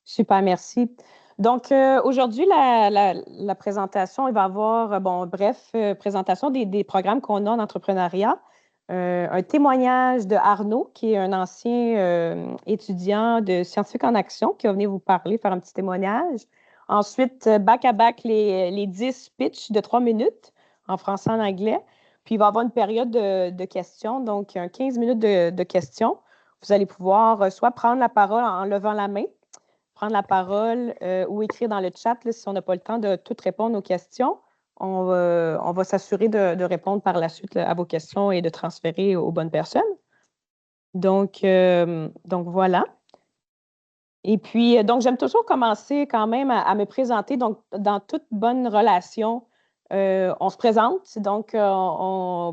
Super, merci. Donc, aujourd'hui, la présentation, il va y avoir, présentation des programmes qu'on a en entrepreneuriat. Un témoignage de Arnaud, qui est un ancien étudiant de Scientifique en Action, qui va venir vous parler, faire un petit témoignage. Ensuite, back-à-back, les 10 pitchs de 3 minutes en français et en anglais. Puis, il va y avoir une période de questions, donc 15 minutes de questions. Vous allez pouvoir soit prendre la parole en levant la main, prendre la parole ou écrire dans le chat là, si on n'a pas le temps de tout répondre aux questions. On va s'assurer de répondre par la suite là, à vos questions et de transférer aux bonnes personnes. Donc voilà. Et puis, donc, j'aime toujours commencer quand même à me présenter. Donc, dans toute bonne relation, on se présente. Donc,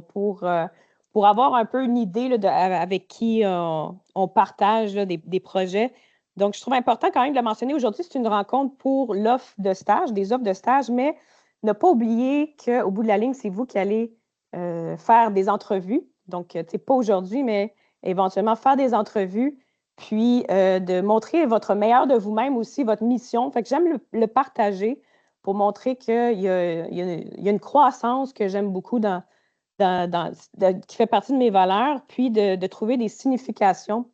pour avoir un peu une idée là, avec qui on partage là, des projets. Donc, je trouve important quand même de le mentionner. Aujourd'hui, c'est une rencontre pour l'offre de stage, des offres de stage, mais ne pas oublier qu'au bout de la ligne, c'est vous qui allez faire des entrevues. Donc, tu sais, pas aujourd'hui, mais éventuellement faire des entrevues puis de montrer votre meilleur de vous-même aussi, votre mission. Fait que j'aime le partager pour montrer qu'il y a une croissance que j'aime beaucoup qui fait partie de mes valeurs, puis de trouver des significations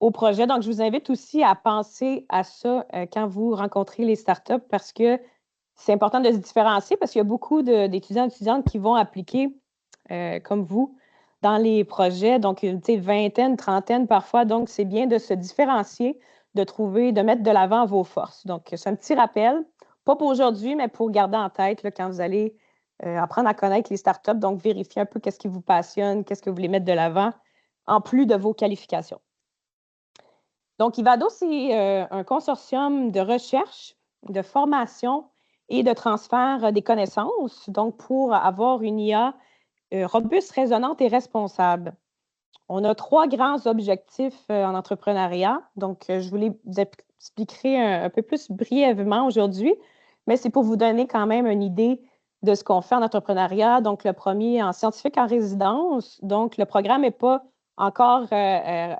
au projet. Donc, je vous invite aussi à penser à ça quand vous rencontrez les startups parce que c'est important de se différencier parce qu'il y a beaucoup d'étudiants et d'étudiantes qui vont appliquer comme vous dans les projets, donc une vingtaine, trentaine parfois. Donc, c'est bien de se différencier, de trouver, de mettre de l'avant vos forces. Donc, c'est un petit rappel, pas pour aujourd'hui, mais pour garder en tête là, quand vous allez apprendre à connaître les startups. Donc, vérifier un peu qu'est-ce qui vous passionne, qu'est-ce que vous voulez mettre de l'avant, en plus de vos qualifications. Donc, Ivado, c'est un consortium de recherche, de formation et de transfert des connaissances, donc pour avoir une IA robuste, raisonnante et responsable. On a 3 grands objectifs en entrepreneuriat. Donc, je vous expliquerai un peu plus brièvement aujourd'hui, mais c'est pour vous donner quand même une idée de ce qu'on fait en entrepreneuriat. Donc, le premier en scientifique en résidence. Donc, le programme n'est pas encore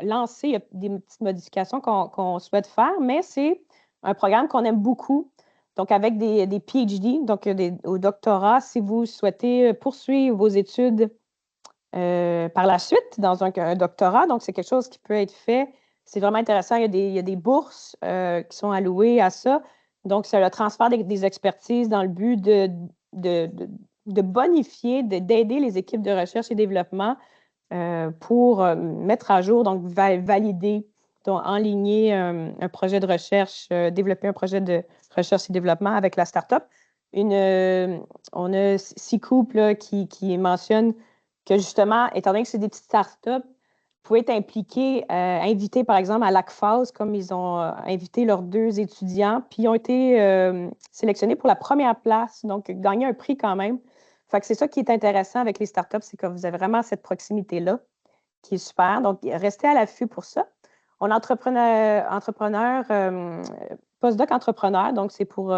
lancé. Il y a des petites modifications qu'on souhaite faire, mais c'est un programme qu'on aime beaucoup. Donc, avec des PhD, donc au doctorat, si vous souhaitez poursuivre vos études par la suite dans un doctorat. Donc, c'est quelque chose qui peut être fait. C'est vraiment intéressant. Il y a des bourses qui sont allouées à ça. Donc, c'est le transfert des expertises dans le but de bonifier, d'aider les équipes de recherche et développement pour mettre à jour, donc valider, donc enligner un projet de recherche, développer un projet de recherche et développement avec la start-up. On a 6 couples qui mentionnent que justement, étant donné que c'est des petites startups, vous pouvez être impliqué, invité par exemple à l'ACFAS, comme ils ont invité leurs 2 étudiants, puis ils ont été sélectionnés pour la première place, donc gagné un prix quand même. Fait que c'est ça qui est intéressant avec les startups, c'est que vous avez vraiment cette proximité-là qui est super. Donc, restez à l'affût pour ça. On est entrepreneur postdoc entrepreneur, donc c'est pour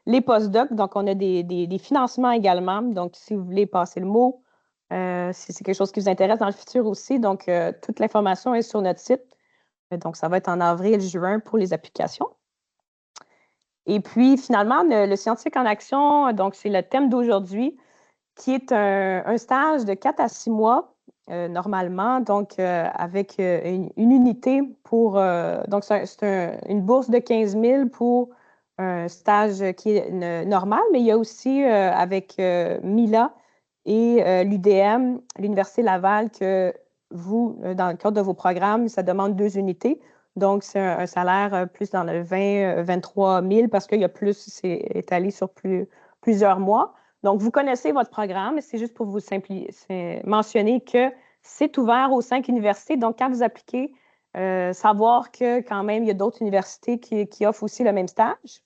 les postdocs. Donc, on a des financements également. Donc, si vous voulez passer le mot, si c'est quelque chose qui vous intéresse dans le futur aussi, donc toute l'information est sur notre site. Donc, ça va être en avril, juin pour les applications. Et puis, finalement, le scientifique en action, donc c'est le thème d'aujourd'hui, qui est un stage de 4 à 6 mois, normalement, donc avec une unité pour... donc, c'est une bourse de 15 000 pour un stage qui est normal, mais il y a aussi avec Mila et l'UDM, l'Université Laval, que vous, dans le cadre de vos programmes, ça demande 2 unités. Donc, c'est un salaire plus dans le 23 000 parce qu'il y a plus, c'est étalé sur plusieurs mois. Donc, vous connaissez votre programme, c'est juste pour vous mentionner que c'est ouvert aux 5 universités. Donc, quand vous appliquez, savoir que quand même, il y a d'autres universités qui offrent aussi le même stage.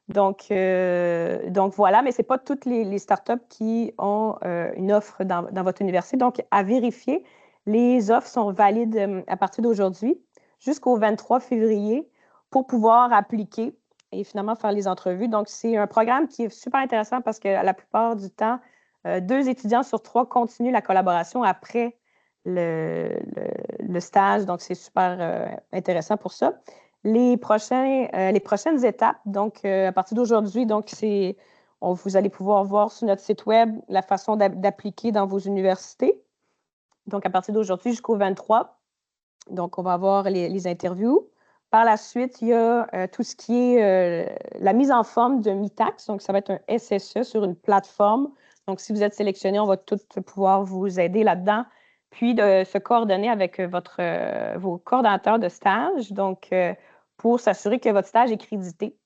Donc voilà, mais ce n'est pas toutes les startups qui ont une offre dans votre université. Donc, à vérifier, les offres sont valides à partir d'aujourd'hui jusqu'au 23 février pour pouvoir appliquer et finalement faire les entrevues. Donc, c'est un programme qui est super intéressant parce que la plupart du temps, 2 étudiants sur 3 continuent la collaboration après le stage. Donc, c'est super intéressant pour ça. les prochaines étapes. Donc, à partir d'aujourd'hui, donc vous allez pouvoir voir sur notre site web la façon d'appliquer dans vos universités. Donc, à partir d'aujourd'hui jusqu'au 23, donc on va avoir les interviews. Par la suite, il y a tout ce qui est la mise en forme de MITAX. Donc, ça va être un SSE sur une plateforme. Donc, si vous êtes sélectionné, on va tout pouvoir vous aider là-dedans. Puis, de se coordonner avec vos coordonnateurs de stage. Donc, pour s'assurer que votre stage est crédité.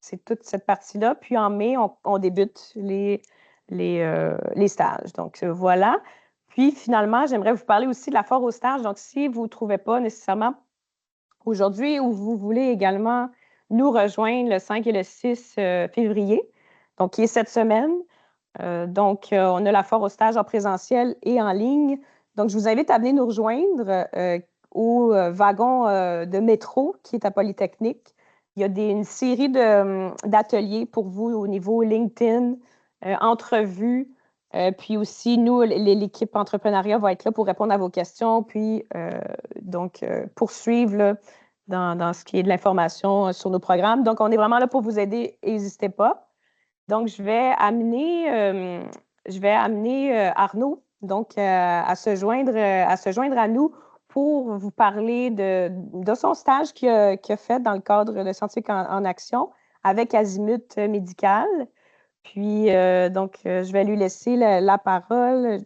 C'est toute cette partie-là. Puis, en mai, on débute les stages. Donc, voilà. Puis, finalement, j'aimerais vous parler aussi de la foire aux stages. Donc, si vous ne trouvez pas nécessairement aujourd'hui ou vous voulez également nous rejoindre le 5 et le 6 février, donc qui est cette semaine. Donc, on a la foire aux stages en présentiel et en ligne. Donc, je vous invite à venir nous rejoindre au wagon de métro qui est à Polytechnique. Il y a une série d'ateliers pour vous au niveau LinkedIn, entrevues. Puis aussi, nous, l'équipe entrepreneuriat va être là pour répondre à vos questions, puis poursuivre là, dans ce qui est de l'information sur nos programmes. Donc, on est vraiment là pour vous aider. N'hésitez pas. Donc, je vais amener Arnaud donc, à se joindre à nous pour vous parler de son stage qu'il a fait dans le cadre de Scientifique en action avec Azimut Médical. Puis, je vais lui laisser la parole.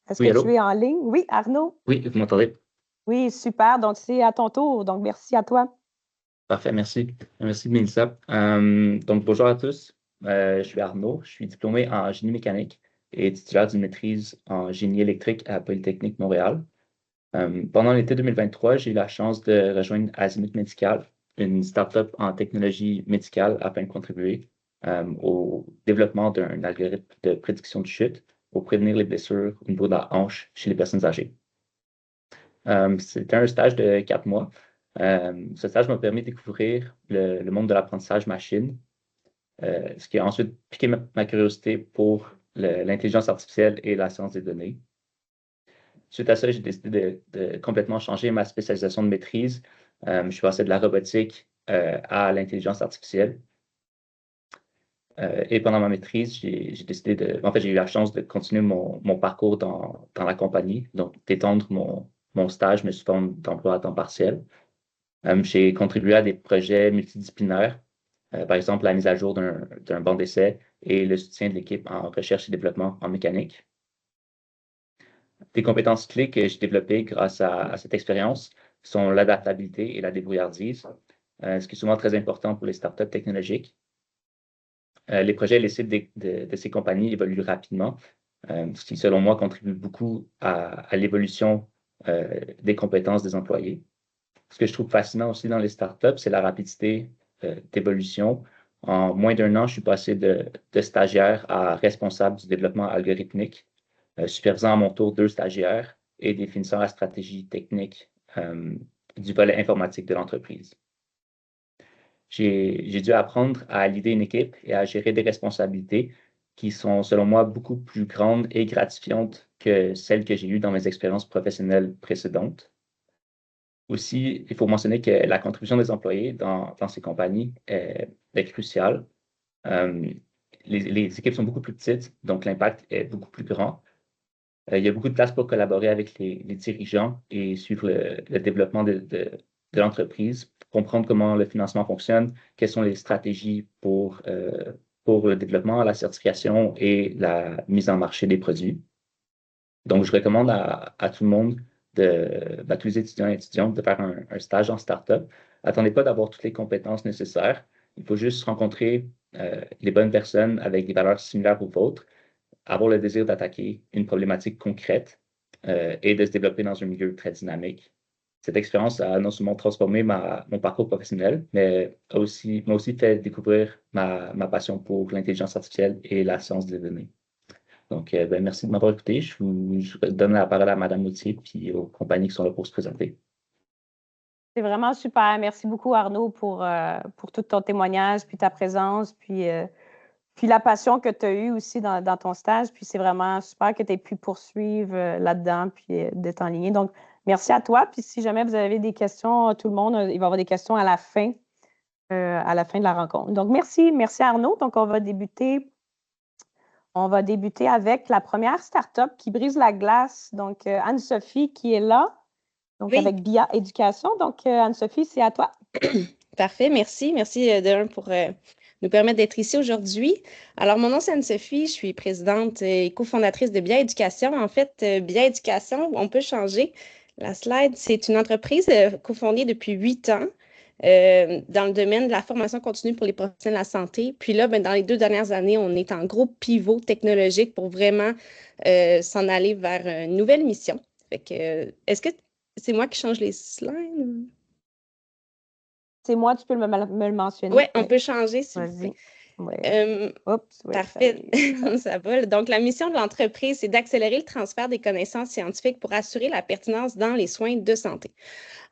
Est-ce Oui, que tu allô? es en ligne? Oui, Arnaud? Oui, vous m'entendez? Oui, super. Donc, c'est à ton tour. Donc, merci à toi. Parfait, merci. Merci, Mélissa. Donc, bonjour à tous. Je suis Arnaud. Je suis diplômé en génie mécanique et titulaire d'une maîtrise en génie électrique à Polytechnique Montréal. Pendant l'été 2023, j'ai eu la chance de rejoindre Azimut Médical, une start-up en technologie médicale afin de contribuer au développement d'un algorithme de prédiction de chute pour prévenir les blessures au niveau de la hanche chez les personnes âgées. C'était un stage de 4 mois. Ce stage m'a permis de découvrir le monde de l'apprentissage machine, ce qui a ensuite piqué ma curiosité pour l'intelligence artificielle et la science des données. Suite à ça, j'ai décidé de complètement changer ma spécialisation de maîtrise. Je suis passé de la robotique à l'intelligence artificielle. Et pendant ma maîtrise, j'ai décidé en fait, j'ai eu la chance de continuer mon parcours dans la compagnie, donc d'étendre mon stage, mais sous forme d'emploi à temps partiel. J'ai contribué à des projets multidisciplinaires, par exemple la mise à jour d'un banc d'essai et le soutien de l'équipe en recherche et développement en mécanique. Des compétences clés que j'ai développées grâce à cette expérience sont l'adaptabilité et la débrouillardise, ce qui est souvent très important pour les startups technologiques. Les projets et les sites de ces compagnies évoluent rapidement, ce qui, selon moi, contribue beaucoup à l'évolution des compétences des employés. Ce que je trouve fascinant aussi dans les startups, c'est la rapidité d'évolution. En moins d'un an, je suis passé de stagiaire à responsable du développement algorithmique, supervisant à mon tour 2 stagiaires et définissant la stratégie technique du volet informatique de l'entreprise. J'ai dû apprendre à l'idée une équipe et à gérer des responsabilités qui sont, selon moi, beaucoup plus grandes et gratifiantes que celles que j'ai eues dans mes expériences professionnelles précédentes. Aussi, il faut mentionner que la contribution des employés dans ces compagnies est cruciale. Euh, les équipes sont beaucoup plus petites, donc l'impact est beaucoup plus grand. Il y a beaucoup de place pour collaborer avec les dirigeants et suivre le développement de l'entreprise, comprendre comment le financement fonctionne, quelles sont les stratégies pour le développement, la certification et la mise en marché des produits. Donc, je recommande à tout le monde, tous les étudiants et étudiantes, de faire un stage en startup. Attendez pas d'avoir toutes les compétences nécessaires. Il faut juste rencontrer les bonnes personnes avec des valeurs similaires aux vôtres, avoir le désir d'attaquer une problématique concrète et de se développer dans un milieu très dynamique. Cette expérience a non seulement transformé mon parcours professionnel, mais m'a aussi fait découvrir ma passion pour l'intelligence artificielle et la science des données. Donc, merci de m'avoir écouté. Je donne la parole à Mme Moutier puis aux compagnies qui sont là pour se présenter. C'est vraiment super. Merci beaucoup, Arnaud, pour tout ton témoignage, puis ta présence, puis la passion que tu as eue aussi dans ton stage. Puis c'est vraiment super que tu aies pu poursuivre là-dedans, puis d'être en ligne. Donc, merci à toi. Puis si jamais vous avez des questions, tout le monde, il va y avoir des questions à la fin de la rencontre. Donc, merci Arnaud. Donc, on va débuter avec la première start-up qui brise la glace. Donc, Anne-Sophie qui est là, donc Oui. avec BIA Éducation. Donc, Anne-Sophie, c'est à toi. Parfait, merci. Merci pour nous permettre d'être ici aujourd'hui. Alors, mon nom, c'est Anne-Sophie. Je suis présidente et cofondatrice de BIA Éducation. En fait, BIA Éducation, on peut changer la slide. C'est une entreprise cofondée depuis 8 ans dans le domaine de la formation continue pour les professionnels de la santé. Puis là, dans les 2 dernières années, on est en gros pivot technologique pour vraiment s'en aller vers une nouvelle mission. Fait que, est-ce que c'est moi qui change les slides? C'est moi, tu peux me le mentionner. Oui, on peut changer, s'il vous plaît. Ouais. Oups, ouais, Parfait, ça va. Donc, la mission de l'entreprise, c'est d'accélérer le transfert des connaissances scientifiques pour assurer la pertinence dans les soins de santé.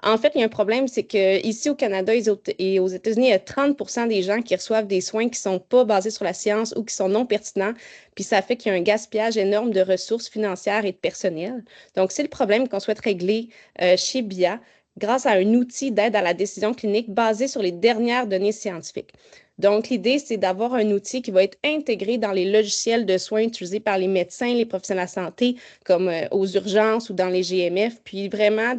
En fait, il y a un problème, c'est qu'ici au Canada et aux États-Unis, il y a 30 des gens qui reçoivent des soins qui ne sont pas basés sur la science ou qui sont non pertinents, puis ça fait qu'il y a un gaspillage énorme de ressources financières et de personnel. Donc, c'est le problème qu'on souhaite régler chez BIA grâce à un outil d'aide à la décision clinique basé sur les dernières données scientifiques. Donc, l'idée, c'est d'avoir un outil qui va être intégré dans les logiciels de soins utilisés par les médecins, les professionnels de la santé, comme aux urgences ou dans les GMF, puis vraiment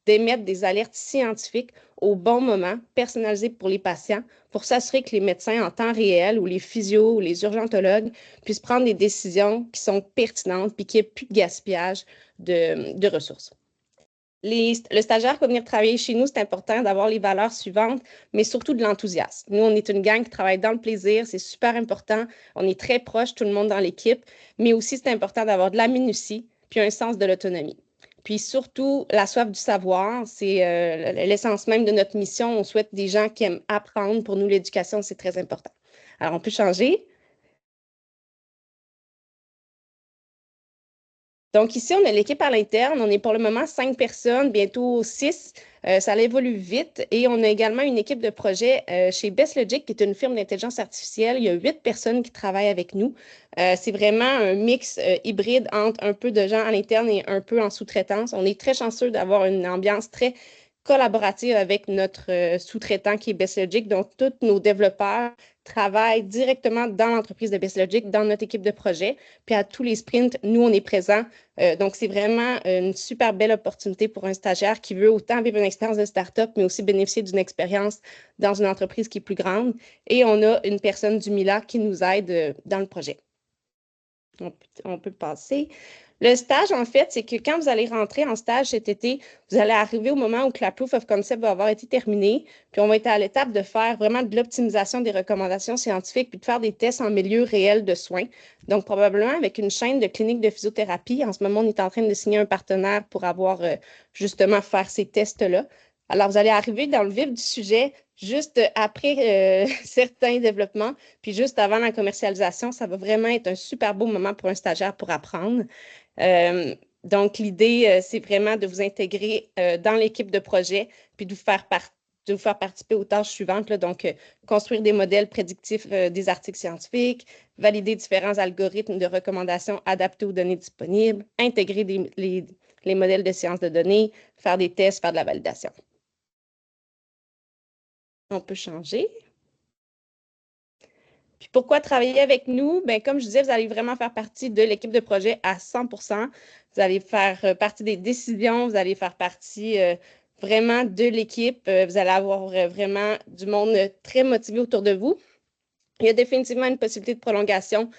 d'émettre des alertes scientifiques au bon moment, personnalisées pour les patients, pour s'assurer que les médecins en temps réel ou les physios ou les urgentologues puissent prendre des décisions qui sont pertinentes puis qu'il n'y ait plus de gaspillage de ressources. Le stagiaire qui va venir travailler chez nous, c'est important d'avoir les valeurs suivantes, mais surtout de l'enthousiasme. Nous, on est une gang qui travaille dans le plaisir, c'est super important. On est très proche, tout le monde dans l'équipe, mais aussi c'est important d'avoir de la minutie puis un sens de l'autonomie. Puis surtout, la soif du savoir, c'est l'essence même de notre mission. On souhaite des gens qui aiment apprendre. Pour nous, l'éducation, c'est très important. Alors, on peut changer. Donc ici, on a l'équipe à l'interne. On est pour le moment 5 personnes, bientôt 6. Ça évolue vite. Et on a également une équipe de projet chez BestLogic, qui est une firme d'intelligence artificielle. Il y a 8 personnes qui travaillent avec nous. C'est vraiment un mix hybride entre un peu de gens à l'interne et un peu en sous-traitance. On est très chanceux d'avoir une ambiance très collaborative avec notre sous-traitant qui est BestLogic. Donc, tous nos développeurs travaillent directement dans l'entreprise de BestLogic, dans notre équipe de projet. Puis à tous les sprints, nous, on est présents. Donc, c'est vraiment une super belle opportunité pour un stagiaire qui veut autant vivre une expérience de start-up, mais aussi bénéficier d'une expérience dans une entreprise qui est plus grande. Et on a une personne du MILA qui nous aide dans le projet. On peut passer. Le stage, en fait, c'est que quand vous allez rentrer en stage cet été, vous allez arriver au moment où la proof of concept va avoir été terminée, puis on va être à l'étape de faire vraiment de l'optimisation des recommandations scientifiques, puis de faire des tests en milieu réel de soins. Donc, probablement avec une chaîne de cliniques de physiothérapie. En ce moment, on est en train de signer un partenaire pour avoir justement faire ces tests-là. Alors, vous allez arriver dans le vif du sujet juste après certains développements, puis juste avant la commercialisation. Ça va vraiment être un super beau moment pour un stagiaire pour apprendre. Donc, l'idée, c'est vraiment de vous intégrer dans l'équipe de projet, puis de vous faire participer aux tâches suivantes. Là, donc, construire des modèles prédictifs des articles scientifiques, valider différents algorithmes de recommandation adaptés aux données disponibles, intégrer les modèles de sciences de données, faire des tests, faire de la validation. On peut changer. Puis pourquoi travailler avec nous? Bien, comme je disais, vous allez vraiment faire partie de l'équipe de projet à 100%. Vous allez faire partie des décisions, vous allez faire partie vraiment de l'équipe. Vous allez avoir vraiment du monde très motivé autour de vous. Il y a définitivement une possibilité de prolongation,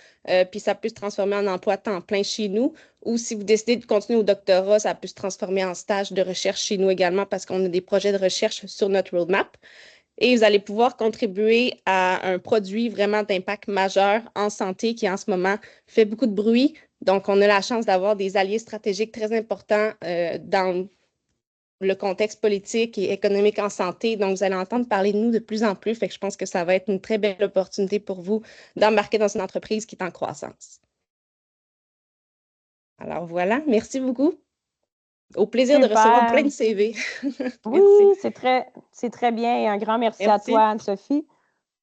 puis ça peut se transformer en emploi à temps plein chez nous. Ou si vous décidez de continuer au doctorat, ça peut se transformer en stage de recherche chez nous également parce qu'on a des projets de recherche sur notre roadmap. Et vous allez pouvoir contribuer à un produit vraiment d'impact majeur en santé qui, en ce moment, fait beaucoup de bruit. Donc, on a la chance d'avoir des alliés stratégiques très importants dans le contexte politique et économique en santé. Donc, vous allez entendre parler de nous de plus en plus. Fait que je pense que ça va être une très belle opportunité pour vous d'embarquer dans une entreprise qui est en croissance. Alors voilà, merci beaucoup. Au plaisir de recevoir plein de CV. Oui, c'est très bien. Et un grand merci à toi, Anne-Sophie.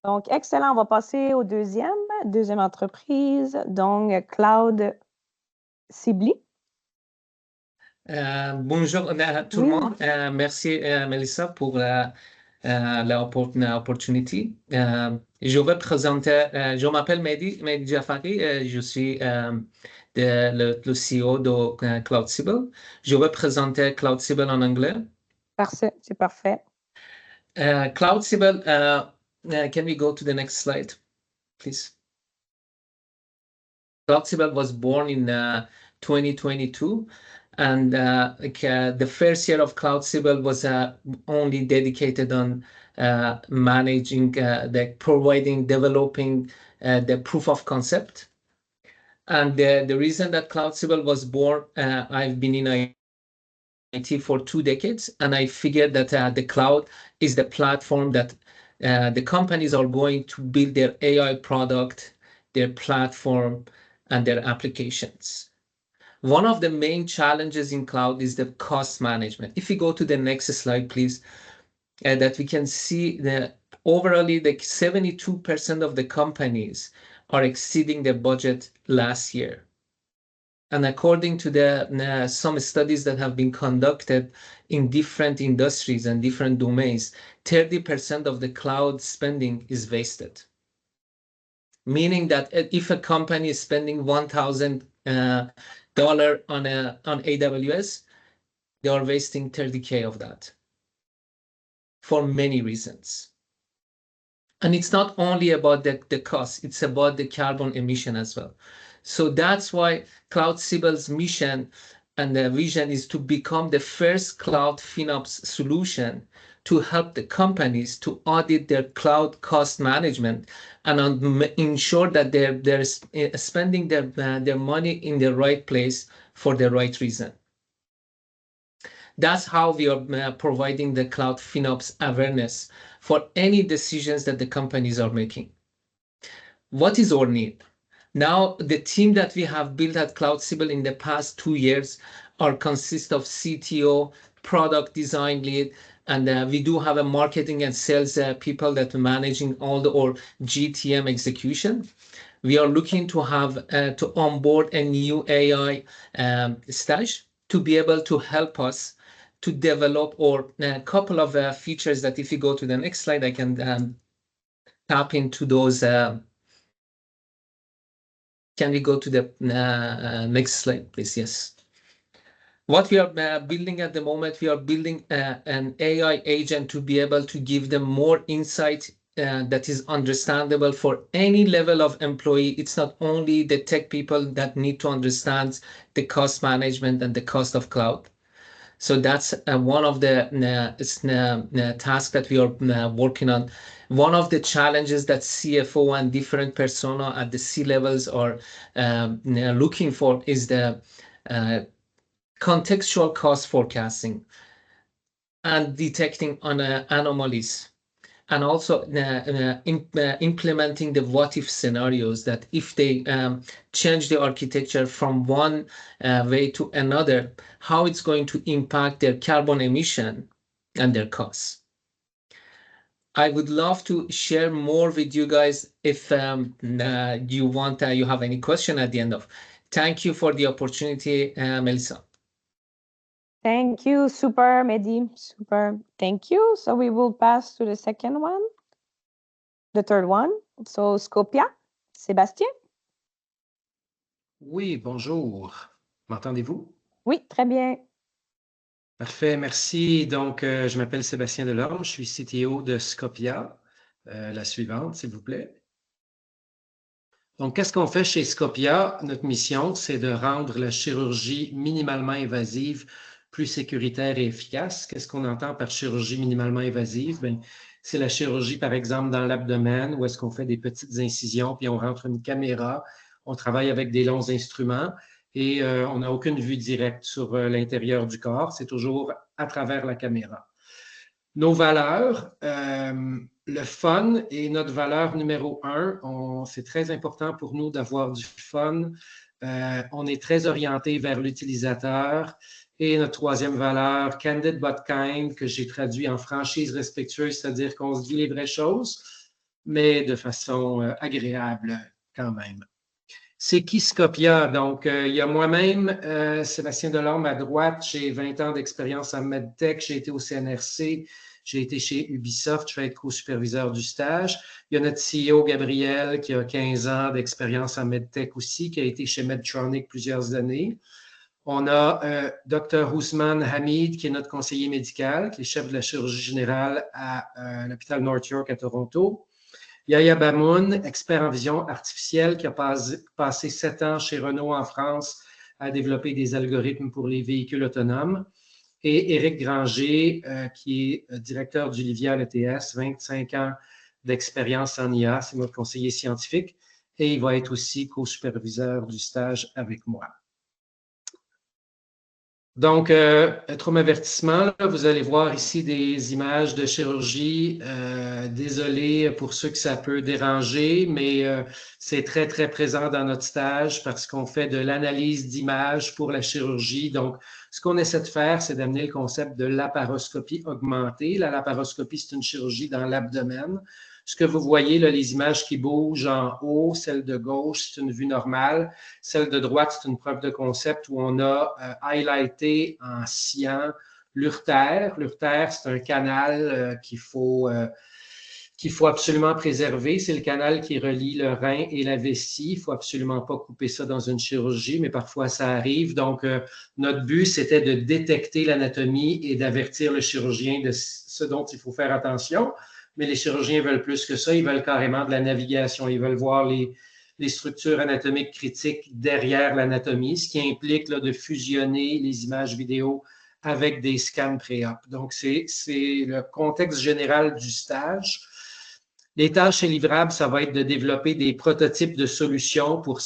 Donc, excellent. On va passer au deuxième entreprise, donc Cloud Sibley. Bonjour tout le monde. Merci, Melissa, pour l'opportunité. Je vais présenter, je m'appelle Mehdi Jafari, je suis le CEO de CloudSible. Je vais présenter CloudSible en anglais. Parfait, c'est parfait. CloudSible, can we go to the next slide, please? CloudSible was born in 2022. And the first year of CloudSible was only dedicated on managing, developing the proof of concept. And the reason that CloudSible was born, I've been in IT for 2 decades, and I figured that the cloud is the platform that the companies are going to build their AI product, their platform, and their applications. One of the main challenges in cloud is the cost management. If you go to the next slide, please, that we can see that overall, 72% of the companies are exceeding their budget last year. And according to some studies that have been conducted in different industries and different domains, 30% of the cloud spending is wasted. Meaning that if a company is spending $1,000 on AWS, they are wasting $30K of that for many reasons. And it's not only about the cost, it's about the carbon emission as well. So that's why CloudSible's mission and the vision is to become the first cloud FinOps solution to help the companies to audit their cloud cost management and ensure that they're spending their money in the right place for the right reason. That's how we are providing the cloud FinOps awareness for any decisions that the companies are making. What is our need? Now, the team that we have built at CloudSible in the past 2 years consists of CTO, product design lead, and we do have a marketing and sales people that are managing all our GTM execution. We are looking to have to onboard a new AI stage to be able to help us to develop a couple of features that if you go to the next slide, I can tap into those. Can we go to the next slide, please? Yes. What we are building at the moment, we are building an AI agent to be able to give them more insight that is understandable for any level of employee. It's not only the tech people that need to understand the cost management and the cost of cloud. So that's one of the tasks that we are working on. One of the challenges that CFO and different persona at the C levels are looking for is the contextual cost forecasting and detecting anomalies, and also implementing the what-if scenarios that if they change the architecture from one way to another, how it's going to impact their carbon emission and their costs. I would love to share more with you guys if you have any question at the end of. Thank you for the opportunity, Melissa. Thank you. Super, Mehdi. Super. Thank you. So we will pass to the second one, the third one. So Scopia, Sébastien. Oui, bonjour. M'entendez-vous? Oui, très bien. Parfait, merci. Donc, je m'appelle Sébastien Delorme, je suis CTO de Scopia. La suivante, s'il vous plaît. Donc, qu'est-ce qu'on fait chez Scopia? Notre mission, c'est de rendre la chirurgie minimalement invasive plus sécuritaire et efficace. Qu'est-ce qu'on entend par chirurgie minimalement invasive? Bien, c'est la chirurgie, par exemple, dans l'abdomen, où est-ce qu'on fait des petites incisions, puis on rentre une caméra, on travaille avec des longs instruments et on n'a aucune vue directe sur l'intérieur du corps. C'est toujours à travers la caméra. Nos valeurs, le fun est notre valeur numéro 1. C'est très important pour nous d'avoir du fun. On est très orienté vers l'utilisateur. Et notre troisième valeur, Candid but Kind, que j'ai traduit en franchise respectueuse, c'est-à-dire qu'on se dit les vraies choses, mais de façon agréable quand même. C'est qui Scopia? Donc, il y a moi-même, Sébastien Delorme à droite, j'ai 20 ans d'expérience en MedTech, j'ai été au CNRC, j'ai été chez Ubisoft, je vais être co-superviseur du stage. Il y a notre CEO, Gabriel, qui a 15 ans d'expérience en MedTech aussi, qui a été chez Medtronic plusieurs années. On a Dr. Ousmane Hamid, qui est notre conseiller médical, qui est chef de la chirurgie générale à l'hôpital North York à Toronto. Yahya Bamoun, expert en vision artificielle, qui a passé 7 ans chez Renault en France à développer des algorithmes pour les véhicules autonomes. Et Éric Granger, qui est directeur du Livia ETS, 25 ans d'expérience en IA, c'est notre conseiller scientifique, et il va être aussi co-superviseur du stage avec moi. Donc, comme avertissement, là, vous allez voir ici des images de chirurgie. Désolé pour ceux que ça peut déranger, mais c'est très, très présent dans notre stage parce qu'on fait de l'analyse d'images pour la chirurgie. Donc, ce qu'on essaie de faire, c'est d'amener le concept de laparoscopie augmentée. La laparoscopie, c'est une chirurgie dans l'abdomen. Ce que vous voyez, là, les images qui bougent en haut, celle de gauche, c'est une vue normale. Celle de droite, c'est une preuve de concept où on a highlighté en cyan l'urtère. L'urtère, c'est un canal qu'il faut absolument préserver. C'est le canal qui relie le rein et la vessie. Il ne faut absolument pas couper ça dans une chirurgie, mais parfois ça arrive. Donc, notre but, c'était de détecter l'anatomie et d'avertir le chirurgien de ce dont il faut faire attention. Mais les chirurgiens veulent plus que ça. Ils veulent carrément de la navigation. Ils veulent voir les structures anatomiques critiques derrière l'anatomie, ce qui implique là, de fusionner les images vidéo avec des scans pré-op. Donc, c'est le contexte général du stage. Les tâches et livrables, ça va être de développer des prototypes de solutions pour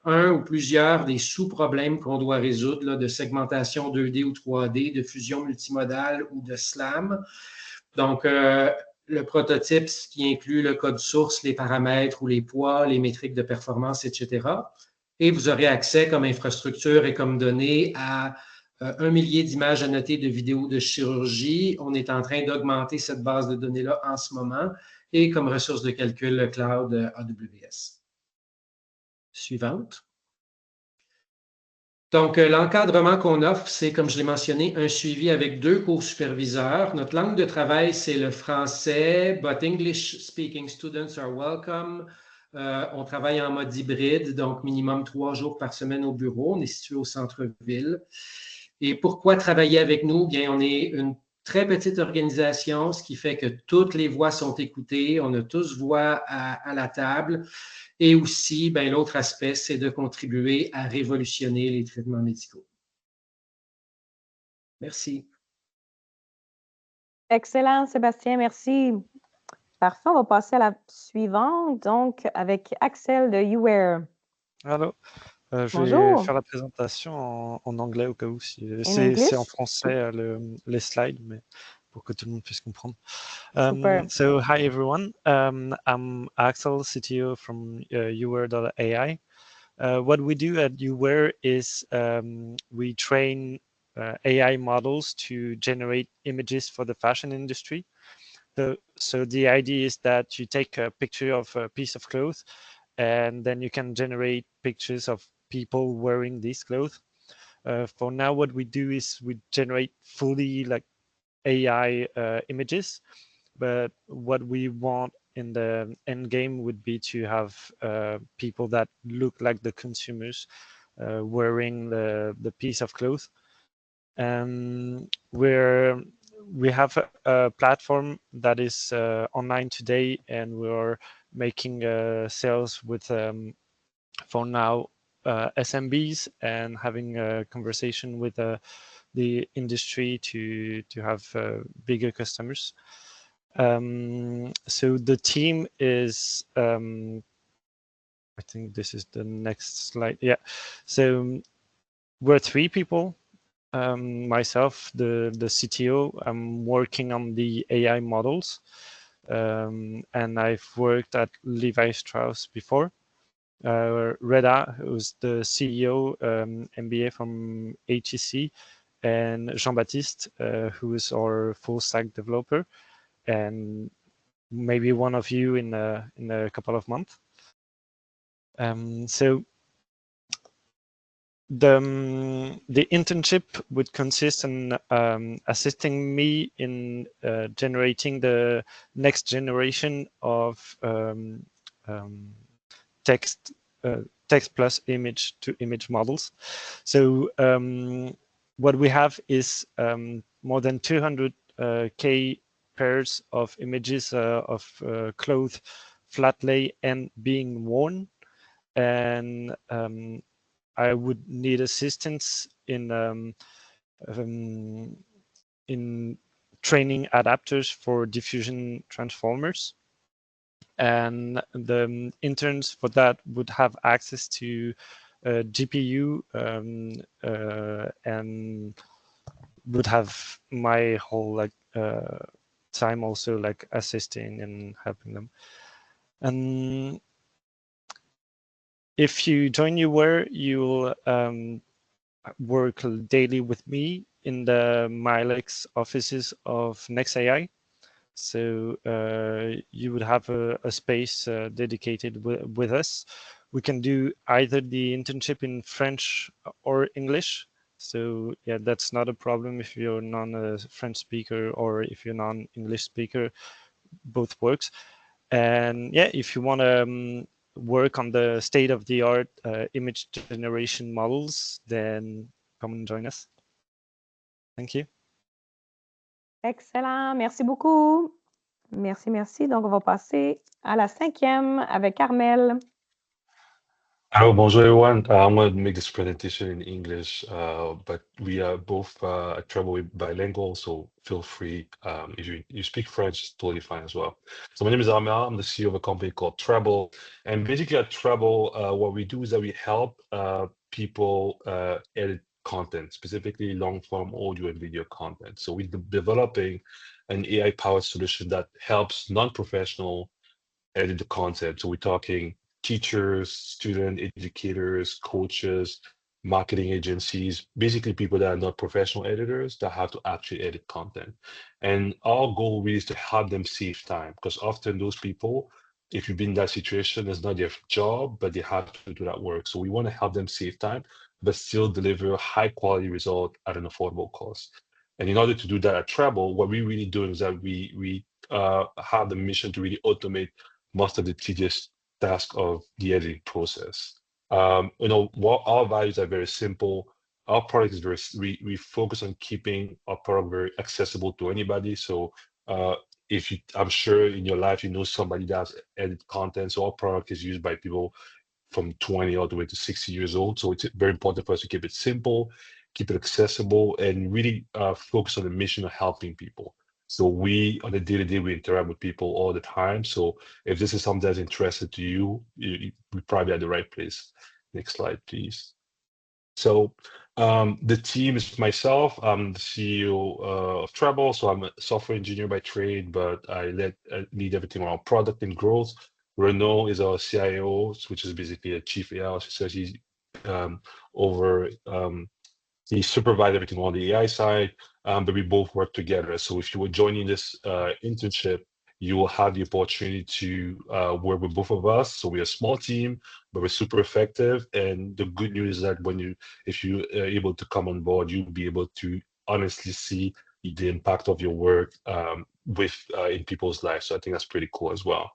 un ou plusieurs des sous-problèmes qu'on doit résoudre, là, de segmentation 2D ou 3D, de fusion multimodale ou de SLAM. Donc, le prototype, ce qui inclut le code source, les paramètres ou les poids, les métriques de performance, etc. Et vous aurez accès comme infrastructure et comme données à 1 millier d'images annotées de vidéos de chirurgie. On est en train d'augmenter cette base de données-là en ce moment et comme ressource de calcul, le cloud AWS. Suivante. Donc, l'encadrement qu'on offre, c'est, comme je l'ai mentionné, un suivi avec 2 co-superviseurs. Notre langue de travail, c'est le français, but English-speaking students are welcome. On travaille en mode hybride, donc minimum 3 jours par semaine au bureau. On est situé au centre-ville. Et pourquoi travailler avec nous? Bien, on est une très petite organisation, ce qui fait que toutes les voix sont écoutées. On a tous voix à la table. Et aussi, ben, l'autre aspect, c'est de contribuer à révolutionner les traitements médicaux. Merci. Excellent, Sébastien, merci. Parfait, on va passer à la suivante, donc avec Axel de YouWare. Allô. Je Bonjour. vais faire la présentation en anglais au cas où. C'est en français les slides, mais pour que tout le monde puisse comprendre. So, hi everyone. I'm Axel, CTO from YouWare.ai. What we do at YouWare is we train AI models to generate images for the fashion industry. So the idea is that you take a picture of a piece of clothes, and then you can generate pictures of people wearing these clothes. For now, what we do is we generate fully like AI images, but what we want in the end game would be to have people that look like the consumers wearing the piece of clothes. We have a platform that is online today, and we're making sales with for now SMBs and having a conversation with the industry to have bigger customers. So the team is I think this is the next slide. Yeah, so we're 3 people. Myself, the CTO, I'm working on the AI models, and I've worked at Levi Strauss before. Reda, who's the CEO, MBA from HEC, and Jean-Baptiste, who is our full stack developer, and maybe one of you in a couple of months. So the internship would consist in assisting me in generating the next generation of text plus image to image models. So what we have is more than 200K pairs of images of clothes flat lay and being worn, and I would need assistance in training adapters for diffusion transformers. And the interns for that would have access to GPU and would have my whole time also assisting and helping them. And if you join UWare, you'll work daily with me in the Milex offices of NextAI. So you would have a space dedicated with us. We can do either the internship in French or English. So yeah, that's not a problem if you're not a French speaker or if you're not an English speaker, both works. And yeah, if you want to work on the state-of-the-art image generation models, then come and join us. Thank you. Excellent. Merci beaucoup. Merci, merci. Donc, on va passer à la 5e avec Carmel. Hello, bonjour everyone. I'm going to make this presentation in English, but we are both at Treble bilingual, so feel free. If you speak French, it's totally fine as well. So my name is Armel. I'm the CEO of a company called Treble. And basically at Treble, what we do is that we help people edit content, specifically long-form audio and video content. So we're developing an AI-powered solution that helps non-professional edit the content. So we're talking teachers, student educators, coaches, marketing agencies, basically people that are not professional editors that have to actually edit content. And our goal really is to help them save time, because often those people, if you've been in that situation, it's not their job, but they have to do that work. So we want to help them save time, but still deliver a high quality result at an affordable cost. And in order to do that at Treble, what we're really doing is that we have the mission to really automate most of the tedious task of the editing process. What our values are very simple. Our product is we focus on keeping our product very accessible to anybody. So I'm sure in your life, you know somebody that edit content. So our product is used by people from 20 all the way to 60 years old. So it's very important for us to keep it simple, keep it accessible, and really focus on the mission of helping people. So we, on a day-to-day, we interact with people all the time. So if this is something that's interested to you, we're probably at the right place. Next slide, please. So the team is myself. I'm the CEO of Treble. So I'm a software engineer by trade, but I lead everything around product and growth. Renaud is our CIO, which is basically a chief AI officer. He's he supervises everything on the AI side, but we both work together. So if you were joining this internship, you will have the opportunity to work with both of us. So we're a small team, but we're super effective. And the good news is that if you are able to come on board, you'll be able to honestly see the impact of your work in people's lives. So I think that's pretty cool as well.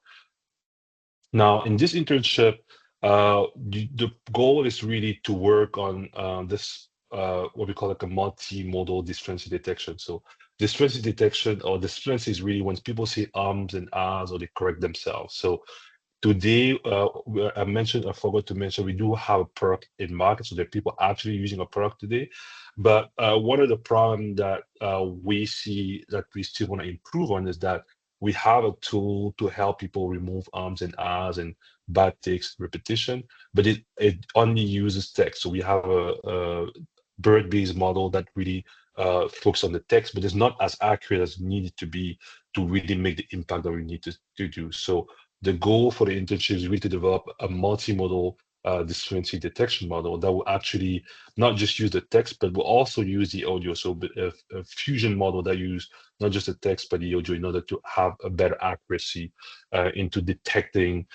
Now, in this internship, the goal is really to work on this what we call a multimodal disfluency detection. So disfluency detection or disfluency is really when people say ums and ahs or they correct themselves. So today, I forgot to mention, we do have a product in market, so there are people actually using a product today. But one of the problems that we see that we still want to improve on is that we have a tool to help people remove ums and ahs and bad text repetition, but it only uses text. So we have a BERT-based model that really focus on the text, but it's not as accurate as needed to be to really make the impact that we need to do. So the goal for the internship is really to develop a multimodal disfluency detection model that will actually not just use the text, but will also use the audio. So a fusion model that use not just the text, but the audio in order to have a better accuracy into detecting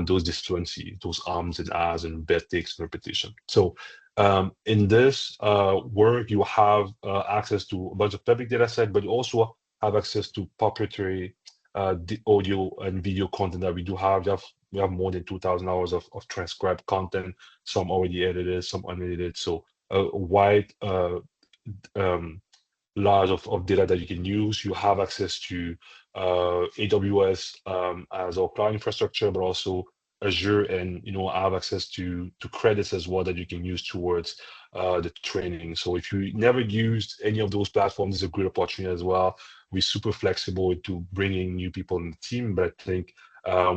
those disfluency, those ums and ahs and bad text repetition. So In this work, you have access to a bunch of public data set, but you also have access to proprietary audio and video content that we do have. We have more than 2,000 hours of transcribed content, some already edited, some unedited. So a wide large of data that you can use. You have access to AWS as our cloud infrastructure, but also Azure, and I have access to credits as well that you can use towards the training. So if you never used any of those platforms, it's a great opportunity as well. We're super flexible to bringing new people in the team, but I think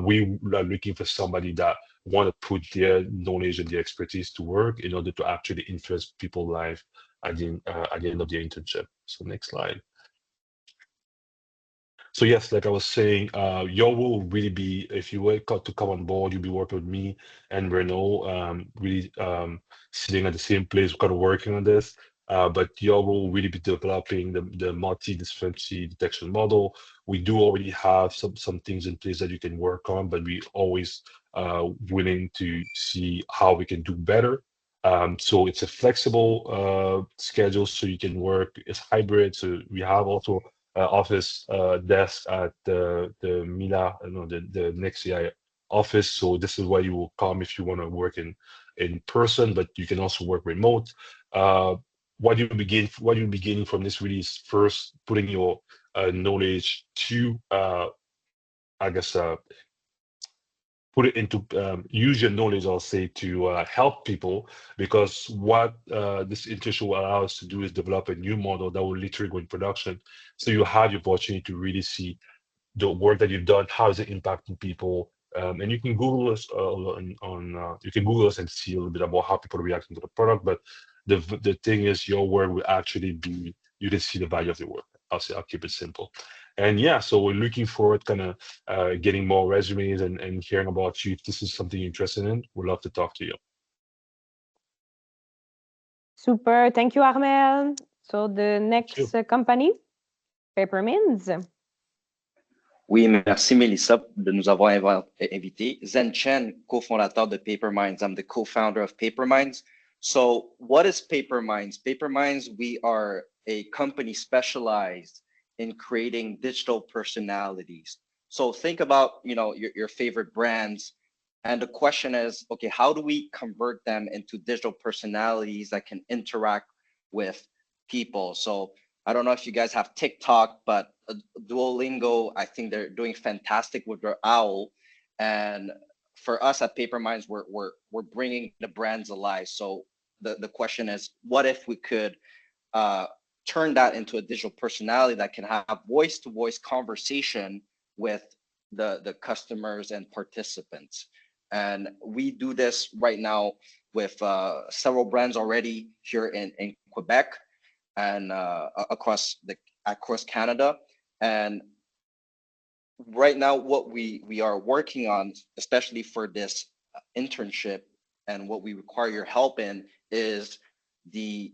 we are looking for somebody that want to put their knowledge and their expertise to work in order to actually influence people's life at the end of the internship. So next slide. So yes, like I was saying, your role will really be, if you were to come on board, you'll be working with me and Renaud, really sitting at the same place, kind of working on this. But your role will really be developing the multi-discrepancy detection model. We do already have some things in place that you can work on, but we always willing to see how we can do better. So it's a flexible schedule, so you can work. It's hybrid, so we have also office desk at the Mila, the Nexii office. So this is where you will come if you want to work in person, but you can also work remote. What you be gaining from this really is first putting your knowledge to, I guess, put it into use your knowledge, I'll say, to help people, because what this internship will allow us to do is develop a new model that will literally go in production. So you have the opportunity to really see the work that you've done, how is it impacting people. And you can Google us you can Google us and see a little bit about how people are reacting to the product. But the thing is, your work will actually be, you can see the value of the work. I'll keep it simple. And yeah, so we're looking forward kind of getting more resumes and hearing about you. If this is something you're interested in, we'd love to talk to you. Super. Thank you, Armel. So the next company, Paperminds. Oui, merci Melissa de nous avoir invités. Zen Chen, cofondateur de Paperminds. I'm the co-founder of Paperminds. So what is Paperminds? Paperminds, we are a company specialized in creating digital personalities. So think about, your favorite brands. And the question is, okay, how do we convert them into digital personalities that can interact with people? So I don't know if you guys have TikTok, but Duolingo, I think they're doing fantastic with their OWL. And for us at Paperminds, we're bringing the brands alive. So the question is, what if we could turn that into a digital personality that can have voice-to-voice conversation with the customers and participants? And we do this right now with several brands already here in Quebec and across Canada. And right now, what we are working on, especially for this internship, and what we require your help in, is the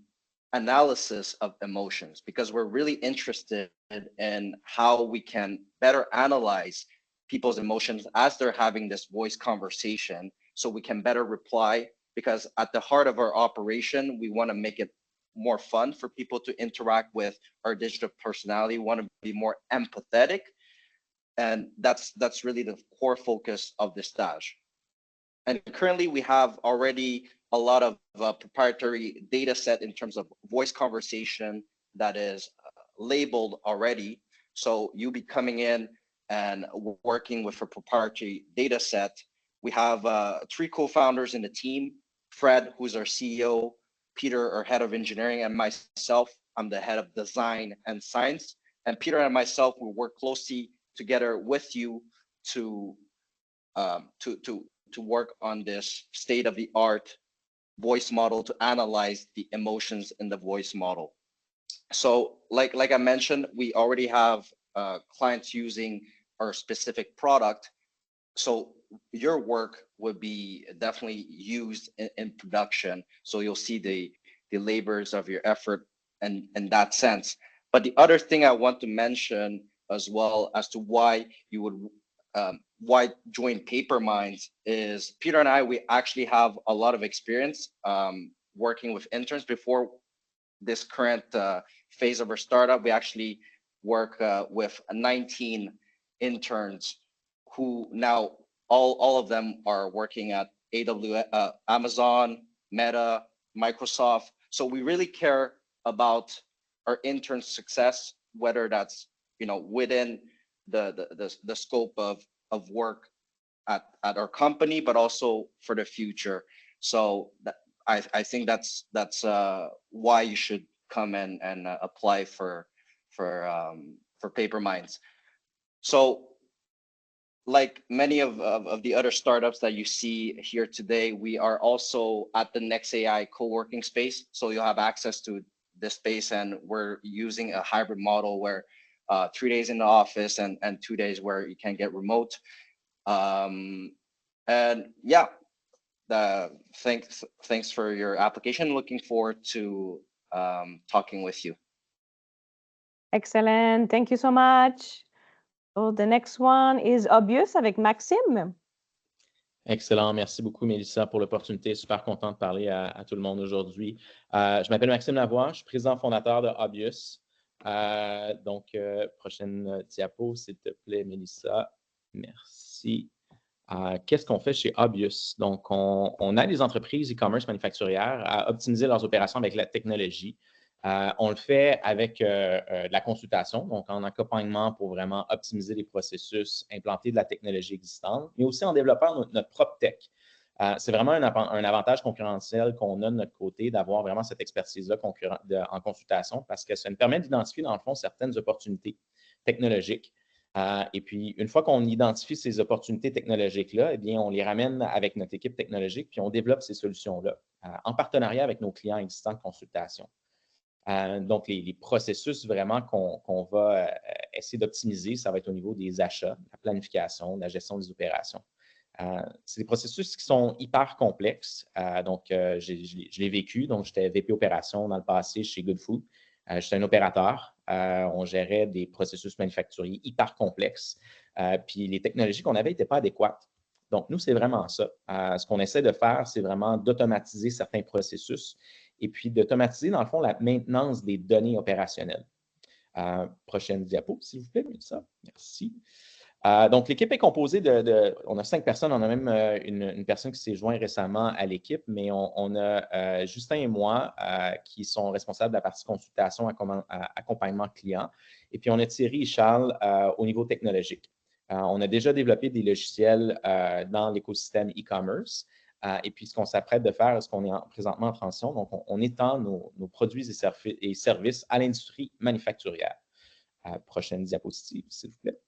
analysis of emotions, because we're really interested in how we can better analyze people's emotions as they're having this voice conversation, so we can better reply. Because at the heart of our operation, we want to make it more fun for people to interact with our digital personality. We want to be more empathetic, and that's really the core focus of the stage. And currently we have already a lot of proprietary data set in terms of voice conversation that is labeled already. So you'll be coming in and working with a proprietary data set. We have 3 co-founders in the team: Fred, who's our CEO, Peter, our head of engineering, and myself. I'm the head of design and science. And Peter and myself will work closely together with you to work on this state-of-the-art voice model to analyze the emotions in the voice model. So like I mentioned, we already have clients using our specific product. So your work would be definitely used in production. So you'll see the labors of your effort and in that sense. But the other thing I want to mention as well as to why you would why join Paperminds is Peter and I, we actually have a lot of experience working with interns. Before this current phase of our startup, we actually work with 19 interns who now all of them are working at AWS, Amazon, Meta, Microsoft. So we really care about our interns' success, whether that's within the scope of work at our company, but also for the future. So I think that's why you should come and apply for Paperminds. So like many of the other startups that you see here today, we are also at the NextAI co-working space. So you'll have access to this space, and we're using a hybrid model where 3 days in the office and 2 days where you can get remote. And yeah, thanks for your application. Looking forward to talking with you. Excellent. Thank you so much. So the next one is Obvious avec Maxime. Excellent. Merci beaucoup, Mélissa, pour l'opportunité. Super content de parler à tout le monde aujourd'hui. Je m'appelle Maxime Lavoie. Je suis président fondateur de Obvious. Donc, prochaine diapo, s'il te plaît, Mélissa. Merci. Qu'est-ce qu'on fait chez Obvious? Donc, on aide les entreprises e-commerce manufacturières à optimiser leurs opérations avec la technologie. On le fait avec de la consultation, donc en accompagnement pour vraiment optimiser les processus, implanter de la technologie existante, mais aussi en développant notre propre tech. C'est vraiment un avantage concurrentiel qu'on a de notre côté d'avoir vraiment cette expertise-là en consultation parce que ça nous permet d'identifier, dans le fond, certaines opportunités technologiques. Et puis, une fois qu'on identifie ces opportunités technologiques-là, eh bien, on les ramène avec notre équipe technologique, puis on développe ces solutions-là en partenariat avec nos clients existants de consultation. Donc, les processus vraiment qu'on va essayer d'optimiser, ça va être au niveau des achats, la planification, la gestion des opérations. C'est des processus qui sont hyper complexes. Donc, je l'ai vécu. Donc, j'étais VP opération dans le passé chez Goodfood. J'étais un opérateur. On gérait des processus manufacturiers hyper complexes. Puis, les technologies qu'on avait n'étaient pas adéquates. Donc, nous, c'est vraiment ça. Ce qu'on essaie de faire, c'est vraiment d'automatiser certains processus et puis d'automatiser, dans le fond, la maintenance des données opérationnelles. Prochaine diapo, s'il vous plaît, Mélissa. Merci. Donc, l'équipe est composée on a 5 personnes. On a même une personne qui s'est jointe récemment à l'équipe, mais on a Justin et moi qui sont responsables de la partie consultation, accompagnement client. Et puis, on a Thierry et Charles au niveau technologique. On a déjà développé des logiciels dans l'écosystème e-commerce. Et puis, ce qu'on s'apprête de faire, ce qu'on est présentement en transition, donc on étend nos produits et services à l'industrie manufacturière. Prochaine diapositive, s'il vous plaît.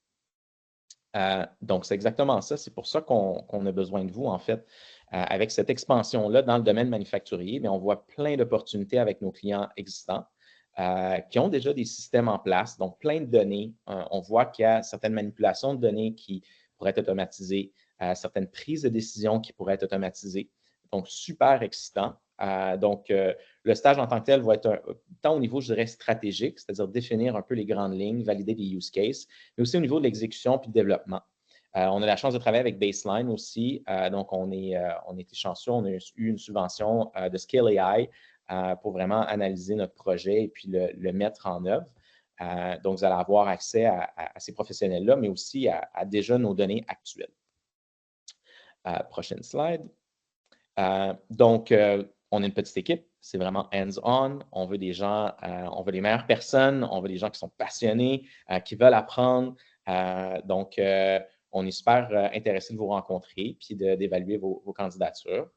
Donc, c'est exactement ça. C'est pour ça qu'on a besoin de vous, en fait. Avec cette expansion-là dans le domaine manufacturier, mais on voit plein d'opportunités avec nos clients existants qui ont déjà des systèmes en place, donc plein de données. On voit qu'il y a certaines manipulations de données qui pourraient être automatisées, certaines prises de décision qui pourraient être automatisées. Donc, super excitant. Donc, le stage en tant que tel va être tant au niveau, je dirais, stratégique, c'est-à-dire définir un peu les grandes lignes, valider des use cases, mais aussi au niveau de l'exécution puis du développement. On a la chance de travailler avec Baseline aussi. Donc, on était chanceux. On a eu une subvention de Scale AI pour vraiment analyser notre projet et puis le mettre en œuvre. Donc, vous allez avoir accès à ces professionnels-là, mais aussi à déjà nos données actuelles. Prochaine slide. Donc, on est une petite équipe. C'est vraiment hands-on. On veut des gens, on veut les meilleures personnes. On veut des gens qui sont passionnés, qui veulent apprendre. Donc, on est super intéressé de vous rencontrer puis d'évaluer vos candidatures.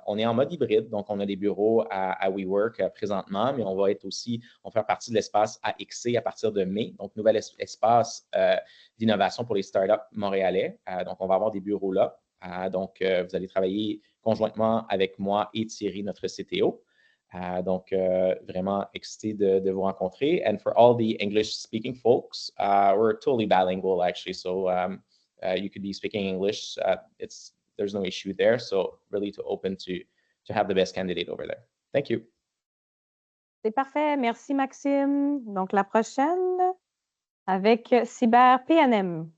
On est en mode hybride, donc on a des bureaux à WeWork présentement, mais on va faire partie de l'espace AXC à partir de mai, donc nouvel espace d'innovation pour les startups montréalais. Donc, on va avoir des bureaux là. Donc, vous allez travailler conjointement avec moi et Thierry, notre CTO. Donc, vraiment excité de vous rencontrer. And for all the English-speaking folks, we're totally bilingual, actually. So, you could be speaking English. There's no issue there. So, really open to have the best candidate over there. Thank you. C'est parfait. Merci, Maxime. Donc, la prochaine avec Cyber PNM.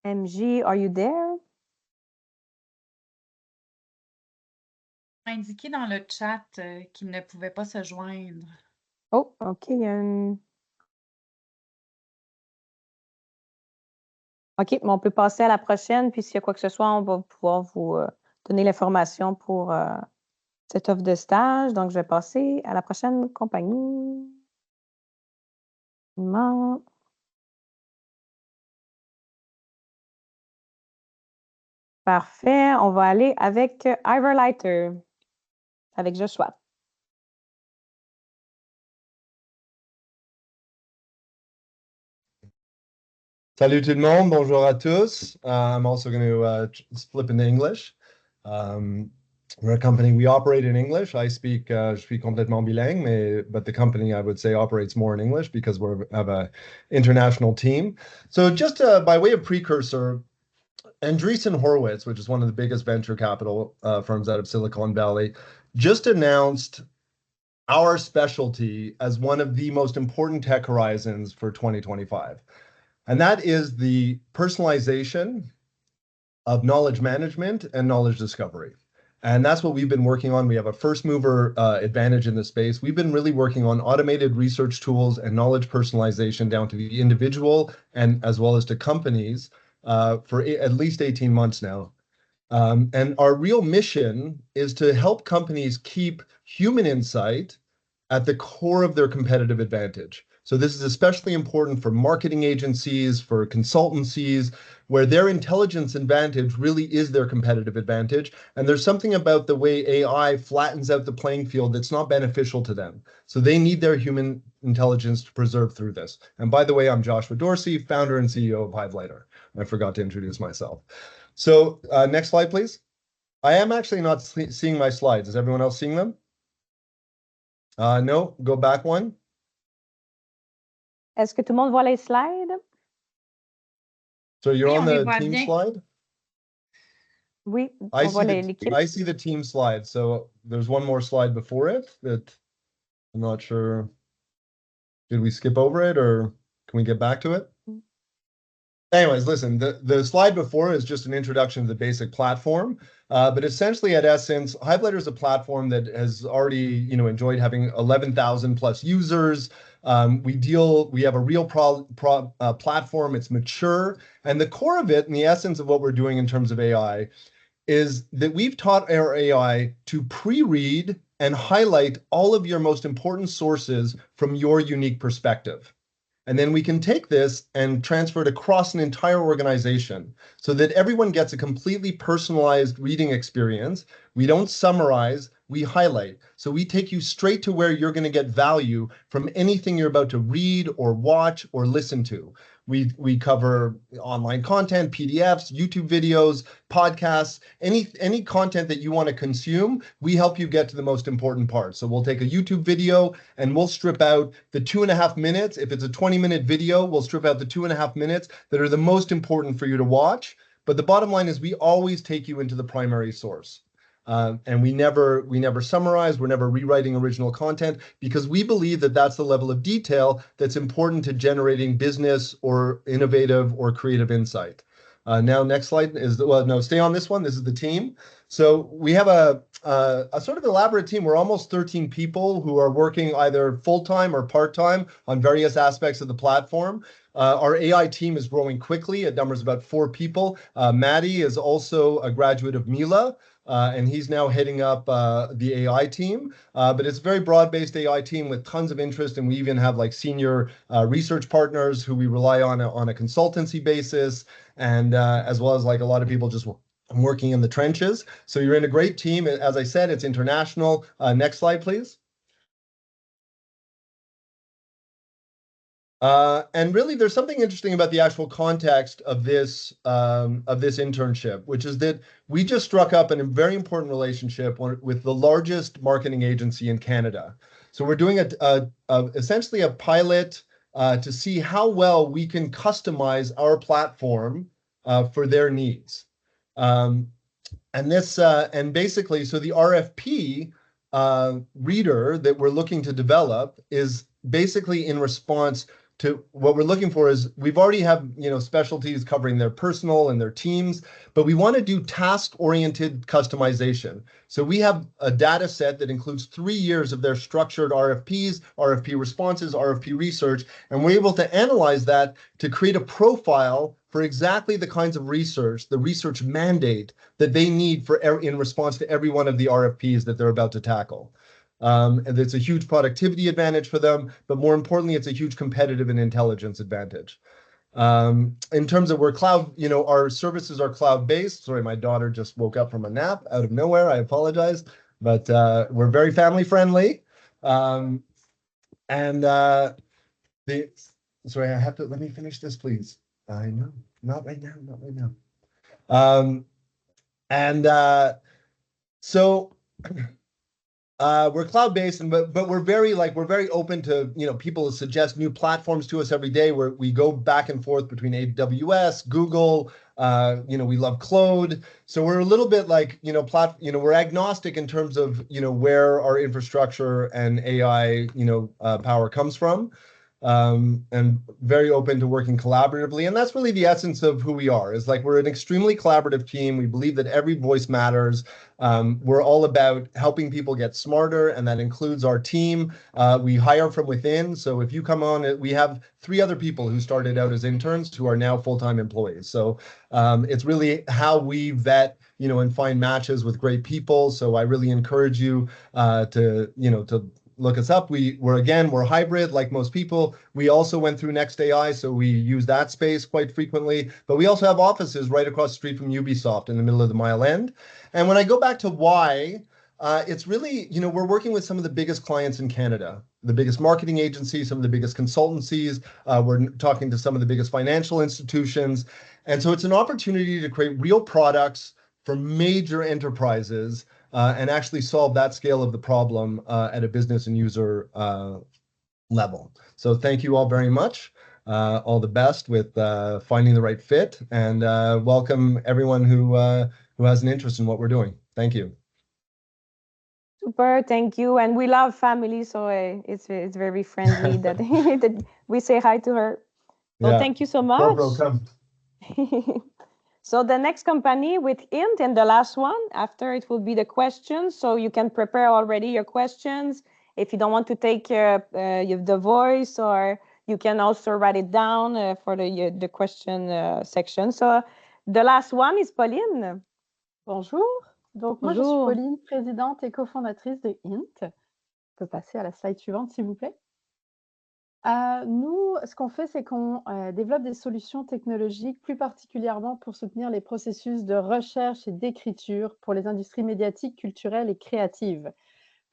MJ, are you there? indiqué dans le chat qu'il ne pouvait pas se joindre. Oh, OK, il y a une... OK, mais on peut passer à la prochaine, puis s'il y a quoi que ce soit, on va pouvoir vous donner l'information pour cette offre de stage. Donc, je vais passer à la prochaine compagnie. Non. Parfait. On va aller avec Iverlighter, avec Joshua. Salut tout le monde, bonjour à tous. I'm also going to flip into English. We're a company, we operate in English. I speak, je suis complètement bilingue, but the company I would say operates more in English because we have an international team. So just by way of precursor, Andreessen Horowitz, which is one of the biggest venture capital firms out of Silicon Valley, just announced our specialty as one of the most important tech horizons for 2025. And that is the personalization of knowledge management and knowledge discovery. And that's what we've been working on. We have a first mover advantage in this space. We've been really working on automated research tools and knowledge personalization down to the individual and as well as to companies for at least 18 months now. And our real mission is to help companies keep human insight at the core of their competitive advantage. So this is especially important for marketing agencies, for consultancies, where their intelligence advantage really is their competitive advantage. And there's something about the way AI flattens out the playing field that's not beneficial to them. So they need their human intelligence to preserve through this. And by the way, I'm Joshua Dorsey, founder and CEO of Hivelighter. I forgot to introduce myself. So next slide, please. I am actually not seeing my slides. Is everyone else seeing them? No, go back one. Est-ce que tout le monde voit les slides? So you're Oui, on on les the voit team bien. slide? Oui, I on voit see l'équipe. I see the team slide. So there's one more slide before it that I'm not sure. Did we skip over it or can we get back to it? Anyways, listen, the slide before is just an introduction to the basic platform. But essentially, at essence, Hivelighter is a platform that has already, enjoyed having 11,000 plus users. We have a real platform. It's mature, and the core of it, and the essence of what we're doing in terms of AI, is that we've taught our AI to pre-read and highlight all of your most important sources from your unique perspective. And then we can take this and transfer it across an entire organization so that everyone gets a completely personalized reading experience. We don't summarize, we highlight. So we take you straight to where you're going to get value from anything you're about to read or watch or listen to. We cover online content, PDFs, YouTube videos, podcasts, any content that you want to consume. We help you get to the most important part. So we'll take a YouTube video and we'll strip out the 2.5 minutes. If it's a 20-minute video, we'll strip out the 2.5 minutes that are the most important for you to watch. But the bottom line is we always take you into the primary source. And we never summarize, we're never rewriting original content because we believe that that's the level of detail that's important to generating business or innovative or creative insight. Now, next slide stay on this one. This is the team. So we have a sort of elaborate team. We're almost 13 people who are working either full-time or part-time on various aspects of the platform. Our AI team is growing quickly. It numbers about 4 people. Maddie is also a graduate of Mila. And he's now heading up the AI team. But it's a very broad-based AI team with tons of interest. And we even have like senior research partners who we rely on a consultancy basis. And as well as like a lot of people just working in the trenches. So you're in a great team. As I said, it's international. Next slide, please. And really, there's something interesting about the actual context of this internship, which is that we just struck up a very important relationship with the largest marketing agency in Canada. So we're doing essentially a pilot to see how well we can customize our platform for their needs. And basically, so the RFP reader that we're looking to develop is basically in response what we're looking for is we've already have, specialties covering their personal and their teams, but we want to do task-oriented customization. So we have a data set that includes 3 years of their structured RFPs, RFP responses, RFP research, and we're able to analyze that to create a profile for exactly the kinds of research, the research mandate that they need in response to every one of the RFPs that they're about to tackle. And it's a huge productivity advantage for them, but more importantly, it's a huge competitive and intelligence advantage. In terms of where cloud, our services are cloud-based. Sorry, my daughter just woke up from a nap out of nowhere. I apologize, but we're very family-friendly. Sorry, I have to, let me finish this, please. I know, not right now, not right now. So we're cloud-based, but we're very open to people suggest new platforms to us every day. Where we go back and forth between AWS, Google. We love Claude. So we're a little bit like we're agnostic in terms of where our infrastructure and AI power comes from. And very open to working collaboratively. And that's really the essence of who we are, is like we're an extremely collaborative team. We believe that every voice matters. We're all about helping people get smarter, and that includes our team. We hire from within. So if you come on, we have 3 other people who started out as interns who are now full-time employees. So it's really how we vet and find matches with great people. So I really encourage you to look us up. We're hybrid like most people. We also went through Next AI, so we use that space quite frequently. But we also have offices right across the street from Ubisoft in the middle of the Mile End. And when I go back to why, it's really, we're working with some of the biggest clients in Canada, the biggest marketing agencies, some of the biggest consultancies. We're talking to some of the biggest financial institutions. And so it's an opportunity to create real products for major enterprises and actually solve that scale of the problem at a business and user level. So thank you all very much. All the best with finding the right fit, and welcome everyone who has an interest in what we're doing. Thank you. Super, thank you. And we love family, so it's very friendly that we say hi to her. So thank you so much. So the next company with Int, and the last one after it will be the questions. So you can prepare already your questions. If you don't want to take the voice, or you can also write it down for the question section. So the last one is Pauline. Bonjour. Donc moi, je suis Pauline, présidente et cofondatrice de Int. On peut passer à la slide suivante, s'il vous plaît. Nous, ce qu'on fait, c'est qu'on développe des solutions technologiques, plus particulièrement pour soutenir les processus de recherche et d'écriture pour les industries médiatiques, culturelles et créatives.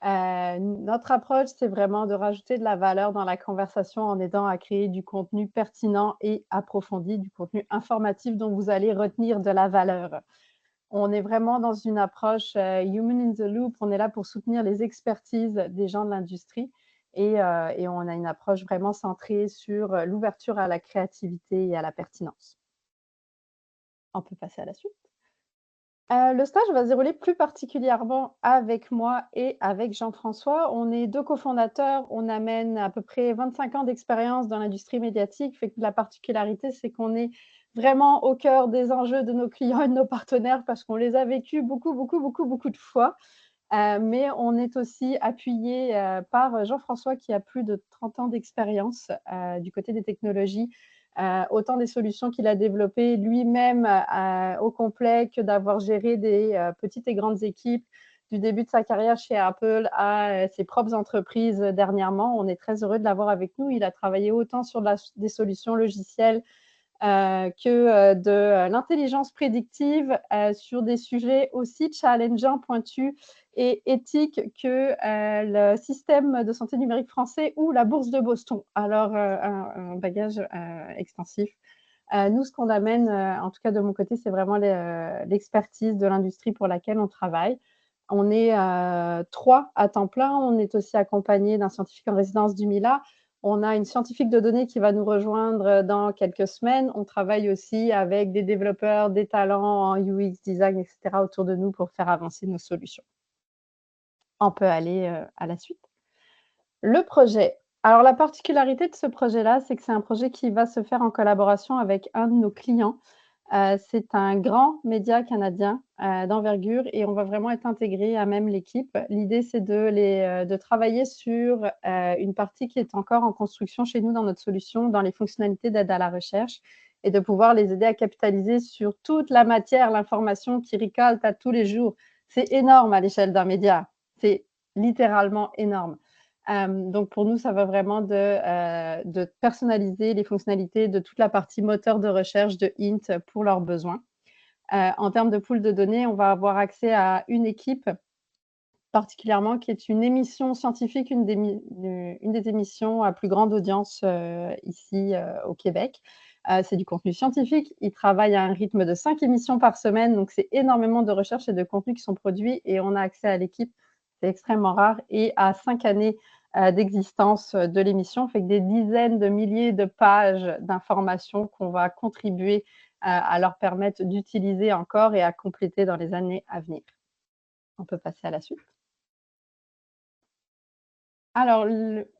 Notre approche, c'est vraiment de rajouter de la valeur dans la conversation en aidant à créer du contenu pertinent et approfondi, du contenu informatif dont vous allez retenir de la valeur. On est vraiment dans une approche human in the loop. On est là pour soutenir les expertises des gens de l'industrie. Et on a une approche vraiment centrée sur l'ouverture à la créativité et à la pertinence. On peut passer à la suite. Le stage va se dérouler plus particulièrement avec moi et avec Jean-François. On est 2 cofondateurs. On amène à peu près 25 ans d'expérience dans l'industrie médiatique. Fait que la particularité, c'est qu'on est vraiment au cœur des enjeux de nos clients et de nos partenaires parce qu'on les a vécus beaucoup de fois. Mais on est aussi appuyé par Jean-François qui a plus de 30 ans d'expérience du côté des technologies, autant des solutions qu'il a développées lui-même au complet que d'avoir géré des petites et grandes équipes du début de sa carrière chez Apple à ses propres entreprises dernièrement. On est très heureux de l'avoir avec nous. Il a travaillé autant sur des solutions logicielles que de l'intelligence prédictive sur des sujets aussi challengeants, pointus et éthiques que le système de santé numérique français ou la bourse de Boston. Alors, un bagage extensif. Nous, ce qu'on amène, en tout cas de mon côté, c'est vraiment l'expertise de l'industrie pour laquelle on travaille. On est 3 à temps plein. On est aussi accompagné d'un scientifique en résidence du MILA. On a une scientifique de données qui va nous rejoindre dans quelques semaines. On travaille aussi avec des développeurs, des talents en UX, design, etc. autour de nous pour faire avancer nos solutions. On peut aller à la suite. Le projet, Alors, la particularité de ce projet-là, c'est que c'est un projet qui va se faire en collaboration avec un de nos clients. C'est un grand média canadien d'envergure et on va vraiment être intégré à même l'équipe. L'idée, c'est de travailler sur une partie qui est encore en construction chez nous dans notre solution, dans les fonctionnalités d'aide à la recherche et de pouvoir les aider à capitaliser sur toute la matière, l'information qu'ils récoltent à tous les jours. C'est énorme à l'échelle d'un média. C'est littéralement énorme. Donc pour nous, ça va vraiment de personnaliser les fonctionnalités de toute la partie moteur de recherche de Int pour leurs besoins. En termes de pool de données, on va avoir accès à une équipe particulièrement qui est une émission scientifique, une des émissions à plus grande audience ici au Québec. C'est du contenu scientifique. Ils travaillent à un rythme de 5 émissions par semaine, donc c'est énormément de recherches et de contenus qui sont produits et on a accès à l'équipe. C'est extrêmement rare et à 5 années d'existence de l'émission, fait que des dizaines de milliers de pages d'informations qu'on va contribuer à leur permettre d'utiliser encore et à compléter dans les années à venir. On peut passer à la suite. Alors,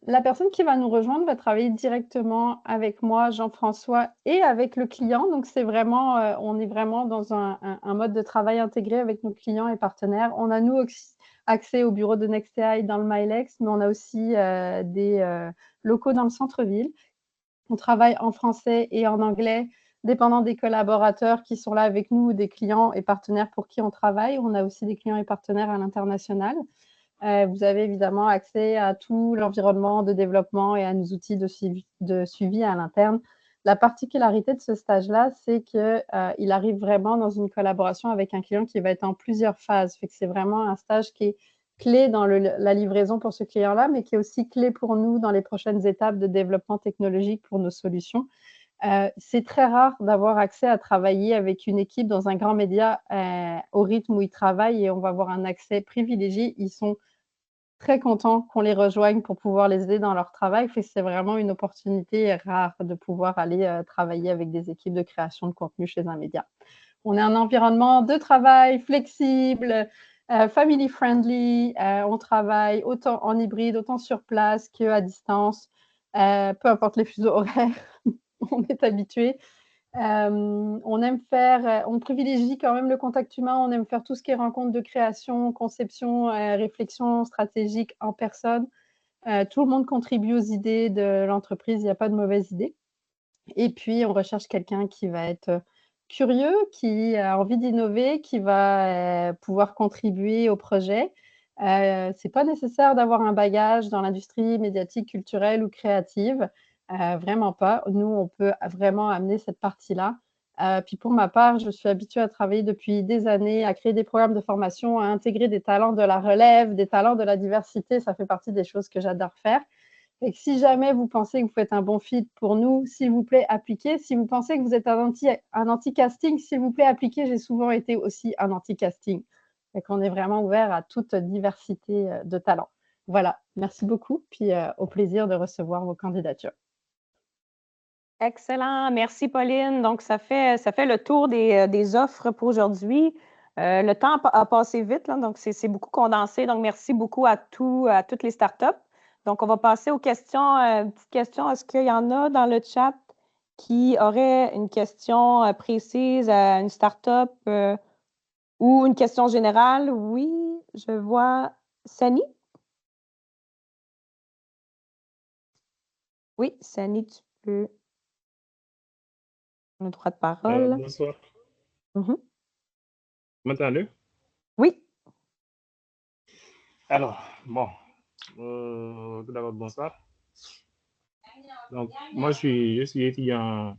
la personne qui va nous rejoindre va travailler directement avec moi, Jean-François, et avec le client. Donc, c'est vraiment, on est vraiment dans un mode de travail intégré avec nos clients et partenaires. On a, nous, aussi accès au bureau de NextAI dans le Milex, mais on a aussi des locaux dans le centre-ville. On travaille en français et en anglais, dépendant des collaborateurs qui sont là avec nous, des clients et partenaires pour qui on travaille. On a aussi des clients et partenaires à l'international. Vous avez évidemment accès à tout l'environnement de développement et à nos outils de suivi à l'interne. La particularité de ce stage-là, c'est qu'il arrive vraiment dans une collaboration avec un client qui va être en plusieurs phases. Fait que c'est vraiment un stage qui est clé dans la livraison pour ce client-là, mais qui est aussi clé pour nous dans les prochaines étapes de développement technologique pour nos solutions. C'est très rare d'avoir accès à travailler avec une équipe dans un grand média au rythme où ils travaillent et on va avoir un accès privilégié. Ils sont très contents qu'on les rejoigne pour pouvoir les aider dans leur travail. C'est vraiment une opportunité rare de pouvoir aller travailler avec des équipes de création de contenu chez un média. On est un environnement de travail flexible, family friendly. On travaille autant en hybride, autant sur place qu'à distance, peu importe les fuseaux horaires. On est habitué. On privilégie quand même le contact humain, on aime faire tout ce qui est rencontre de création, conception, réflexion stratégique en personne. Tout le monde contribue aux idées de l'entreprise, il n'y a pas de mauvaise idée. Et puis, on recherche quelqu'un qui va être curieux, qui a envie d'innover, qui va pouvoir contribuer au projet. C'est pas nécessaire d'avoir un bagage dans l'industrie médiatique, culturelle ou créative. Vraiment pas. Nous, on peut vraiment amener cette partie-là. Puis pour ma part, je suis habituée à travailler depuis des années, à créer des programmes de formation, à intégrer des talents de la relève, des talents de la diversité. Ça fait partie des choses que j'adore faire. Et que si jamais vous pensez que vous faites un bon fit pour nous, s'il vous plaît, appliquez. Si vous pensez que vous êtes un anti-casting, s'il vous plaît, appliquez. J'ai souvent été aussi un anti-casting. Et qu'on est vraiment ouvert à toute diversité de talents. Voilà, merci beaucoup. Puis au plaisir de recevoir vos candidatures. Excellent. Merci, Pauline. Donc, ça fait le tour des offres pour aujourd'hui. Le temps a passé vite, là, donc c'est beaucoup condensé. Donc, merci beaucoup à toutes les startups. Donc, on va passer aux questions. Petite question, est-ce qu'il y en a dans le chat qui aurait une question précise à une startup ou une question générale? Oui, je vois Sani. Oui, Sani, tu peux... Le droit de parole. Bonsoir. Vous m'entendez? Oui. Alors, bon, tout d'abord, bonsoir. Donc, moi, je suis étudiant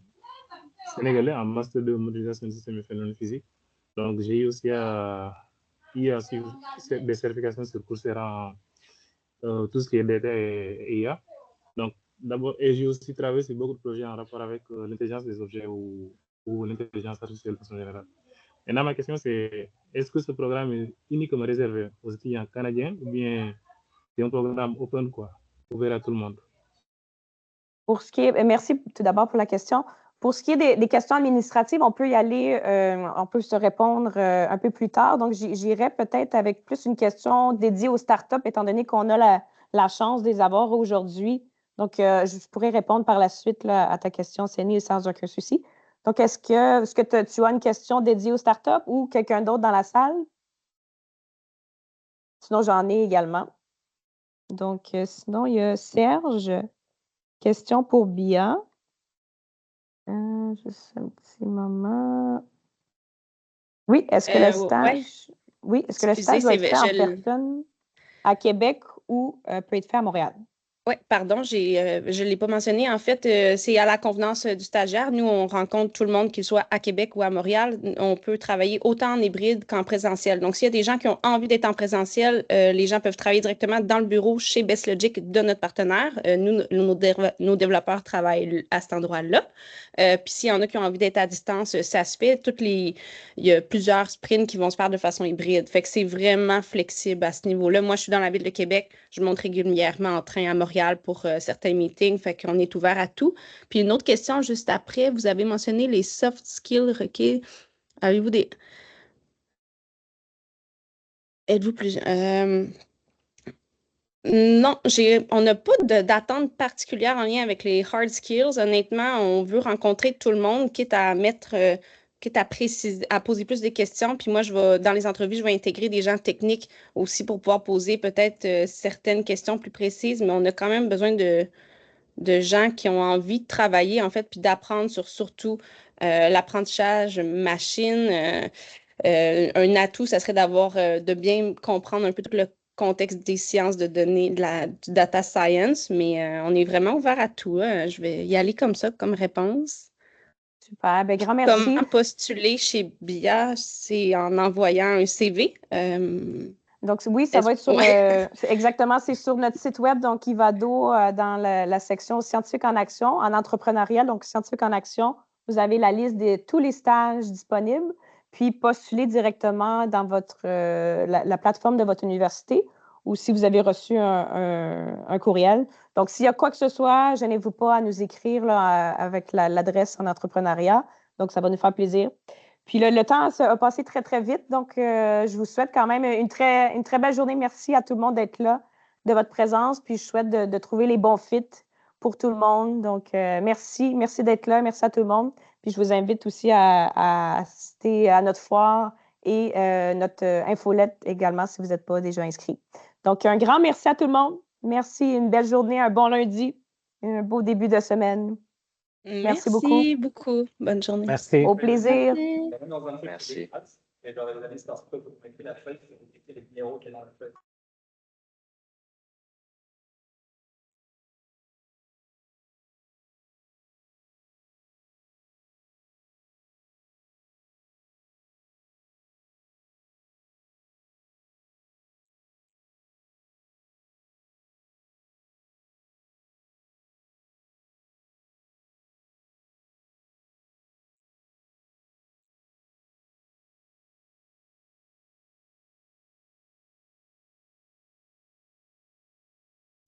sénégalais en master de modélisation du système et phénomènes physiques. Donc, j'ai eu aussi des certifications sur Coursera en tout ce qui est data et IA. Donc, d'abord, et j'ai aussi travaillé sur beaucoup de projets en rapport avec l'intelligence des objets ou l'intelligence artificielle de façon générale. Maintenant, ma question, c'est est-ce que ce programme est uniquement réservé aux étudiants canadiens ou bien c'est un programme open, quoi, ouvert à tout le monde? Pour ce qui est, merci tout d'abord pour la question. Pour ce qui est des questions administratives, on peut y aller, on peut se répondre un peu plus tard. Donc, j'irai peut-être avec plus une question dédiée aux startups, étant donné qu'on a la chance de les avoir aujourd'hui. Donc, je pourrais répondre par la suite là, à ta question, Sénie, sans aucun souci. Donc, est-ce que tu as une question dédiée aux startups ou quelqu'un d'autre dans la salle? Sinon, j'en ai également. Donc, sinon, il y a Serge. Question pour Bia. Juste un petit moment. Oui, est-ce que le stage... Oui, est-ce que le stage doit être fait en personne à Québec ou peut être fait à Montréal? Oui, pardon, je ne l'ai pas mentionné. En fait, c'est à la convenance du stagiaire. Nous, on rencontre tout le monde, qu'il soit à Québec ou à Montréal. On peut travailler autant en hybride qu'en présentiel. Donc, s'il y a des gens qui ont envie d'être en présentiel, les gens peuvent travailler directement dans le bureau chez Best Logic de notre partenaire. Nos développeurs travaillent à cet endroit-là. Puis, s'il y en a qui ont envie d'être à distance, ça se fait. Il y a plusieurs sprints qui vont se faire de façon hybride. Fait que c'est vraiment flexible à ce niveau-là. Moi, je suis dans la ville de Québec. Je monte régulièrement en train à Montréal pour certains meetings, fait qu'on est ouvert à tout. Puis une autre question juste après, vous avez mentionné les soft skills requis. Avez-vous des... Êtes-vous plus... Non, on n'a pas d'attente particulière en lien avec les hard skills. Honnêtement, on veut rencontrer tout le monde, quitte à préciser, à poser plus de questions. Puis moi, dans les entrevues, je vais intégrer des gens techniques aussi pour pouvoir poser peut-être certaines questions plus précises, mais on a quand même besoin de gens qui ont envie de travailler, en fait, puis d'apprendre sur surtout l'apprentissage machine. Un atout, ça serait de bien comprendre un peu tout le contexte des sciences de données, du data science, mais on est vraiment ouvert à tout. Je vais y aller comme ça, comme réponse. Super, bien, grand merci. Comment postuler chez BIA? C'est en envoyant un CV. Donc, oui, ça va être sur... exactement, c'est sur notre site web, donc Ivado, dans la section Scientifique en action, en entrepreneuriat, donc Scientifique en action. Vous avez la liste de tous les stages disponibles, puis postulez directement dans la plateforme de votre université ou si vous avez reçu un courriel. Donc, s'il y a quoi que ce soit, gênez-vous pas à nous écrire là, avec l'adresse en entrepreneuriat. Donc, ça va nous faire plaisir. Puis le temps a passé très, très vite. Donc, je vous souhaite quand même une très belle journée. Merci à tout le monde d'être là, de votre présence. Puis, je souhaite de trouver les bons fits pour tout le monde. Donc, merci d'être là. Merci à tout le monde. Puis, je vous invite aussi à assister à notre foire et notre infolette également si vous n'êtes pas déjà inscrit. Donc, un grand merci à tout le monde. Merci, une belle journée, un bon lundi, un beau début de semaine. Merci beaucoup. Bonne journée. Merci. Au plaisir. Merci.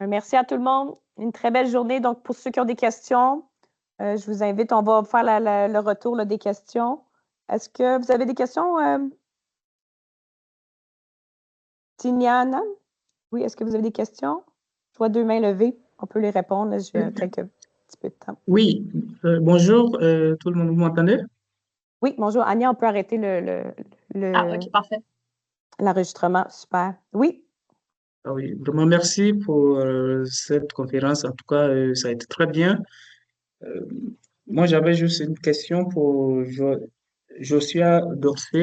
Merci à tout le monde. Une très belle journée. Donc, pour ceux qui ont des questions, je vous invite, on va faire le retour là, des questions. Est-ce que vous avez des questions, Tiniana? Oui, est-ce que vous avez des questions? Je vois 2 mains levées. On peut les répondre. Là, j'ai quelques petits peu de temps. Oui, bonjour, tout le monde, vous m'entendez? Oui, bonjour. Ania, on peut arrêter OK, parfait. L'enregistrement. Super. Oui. Ah oui, vraiment merci pour cette conférence. En tout cas, ça a été très bien. Moi, j'avais juste une question pour Josia Dorsey.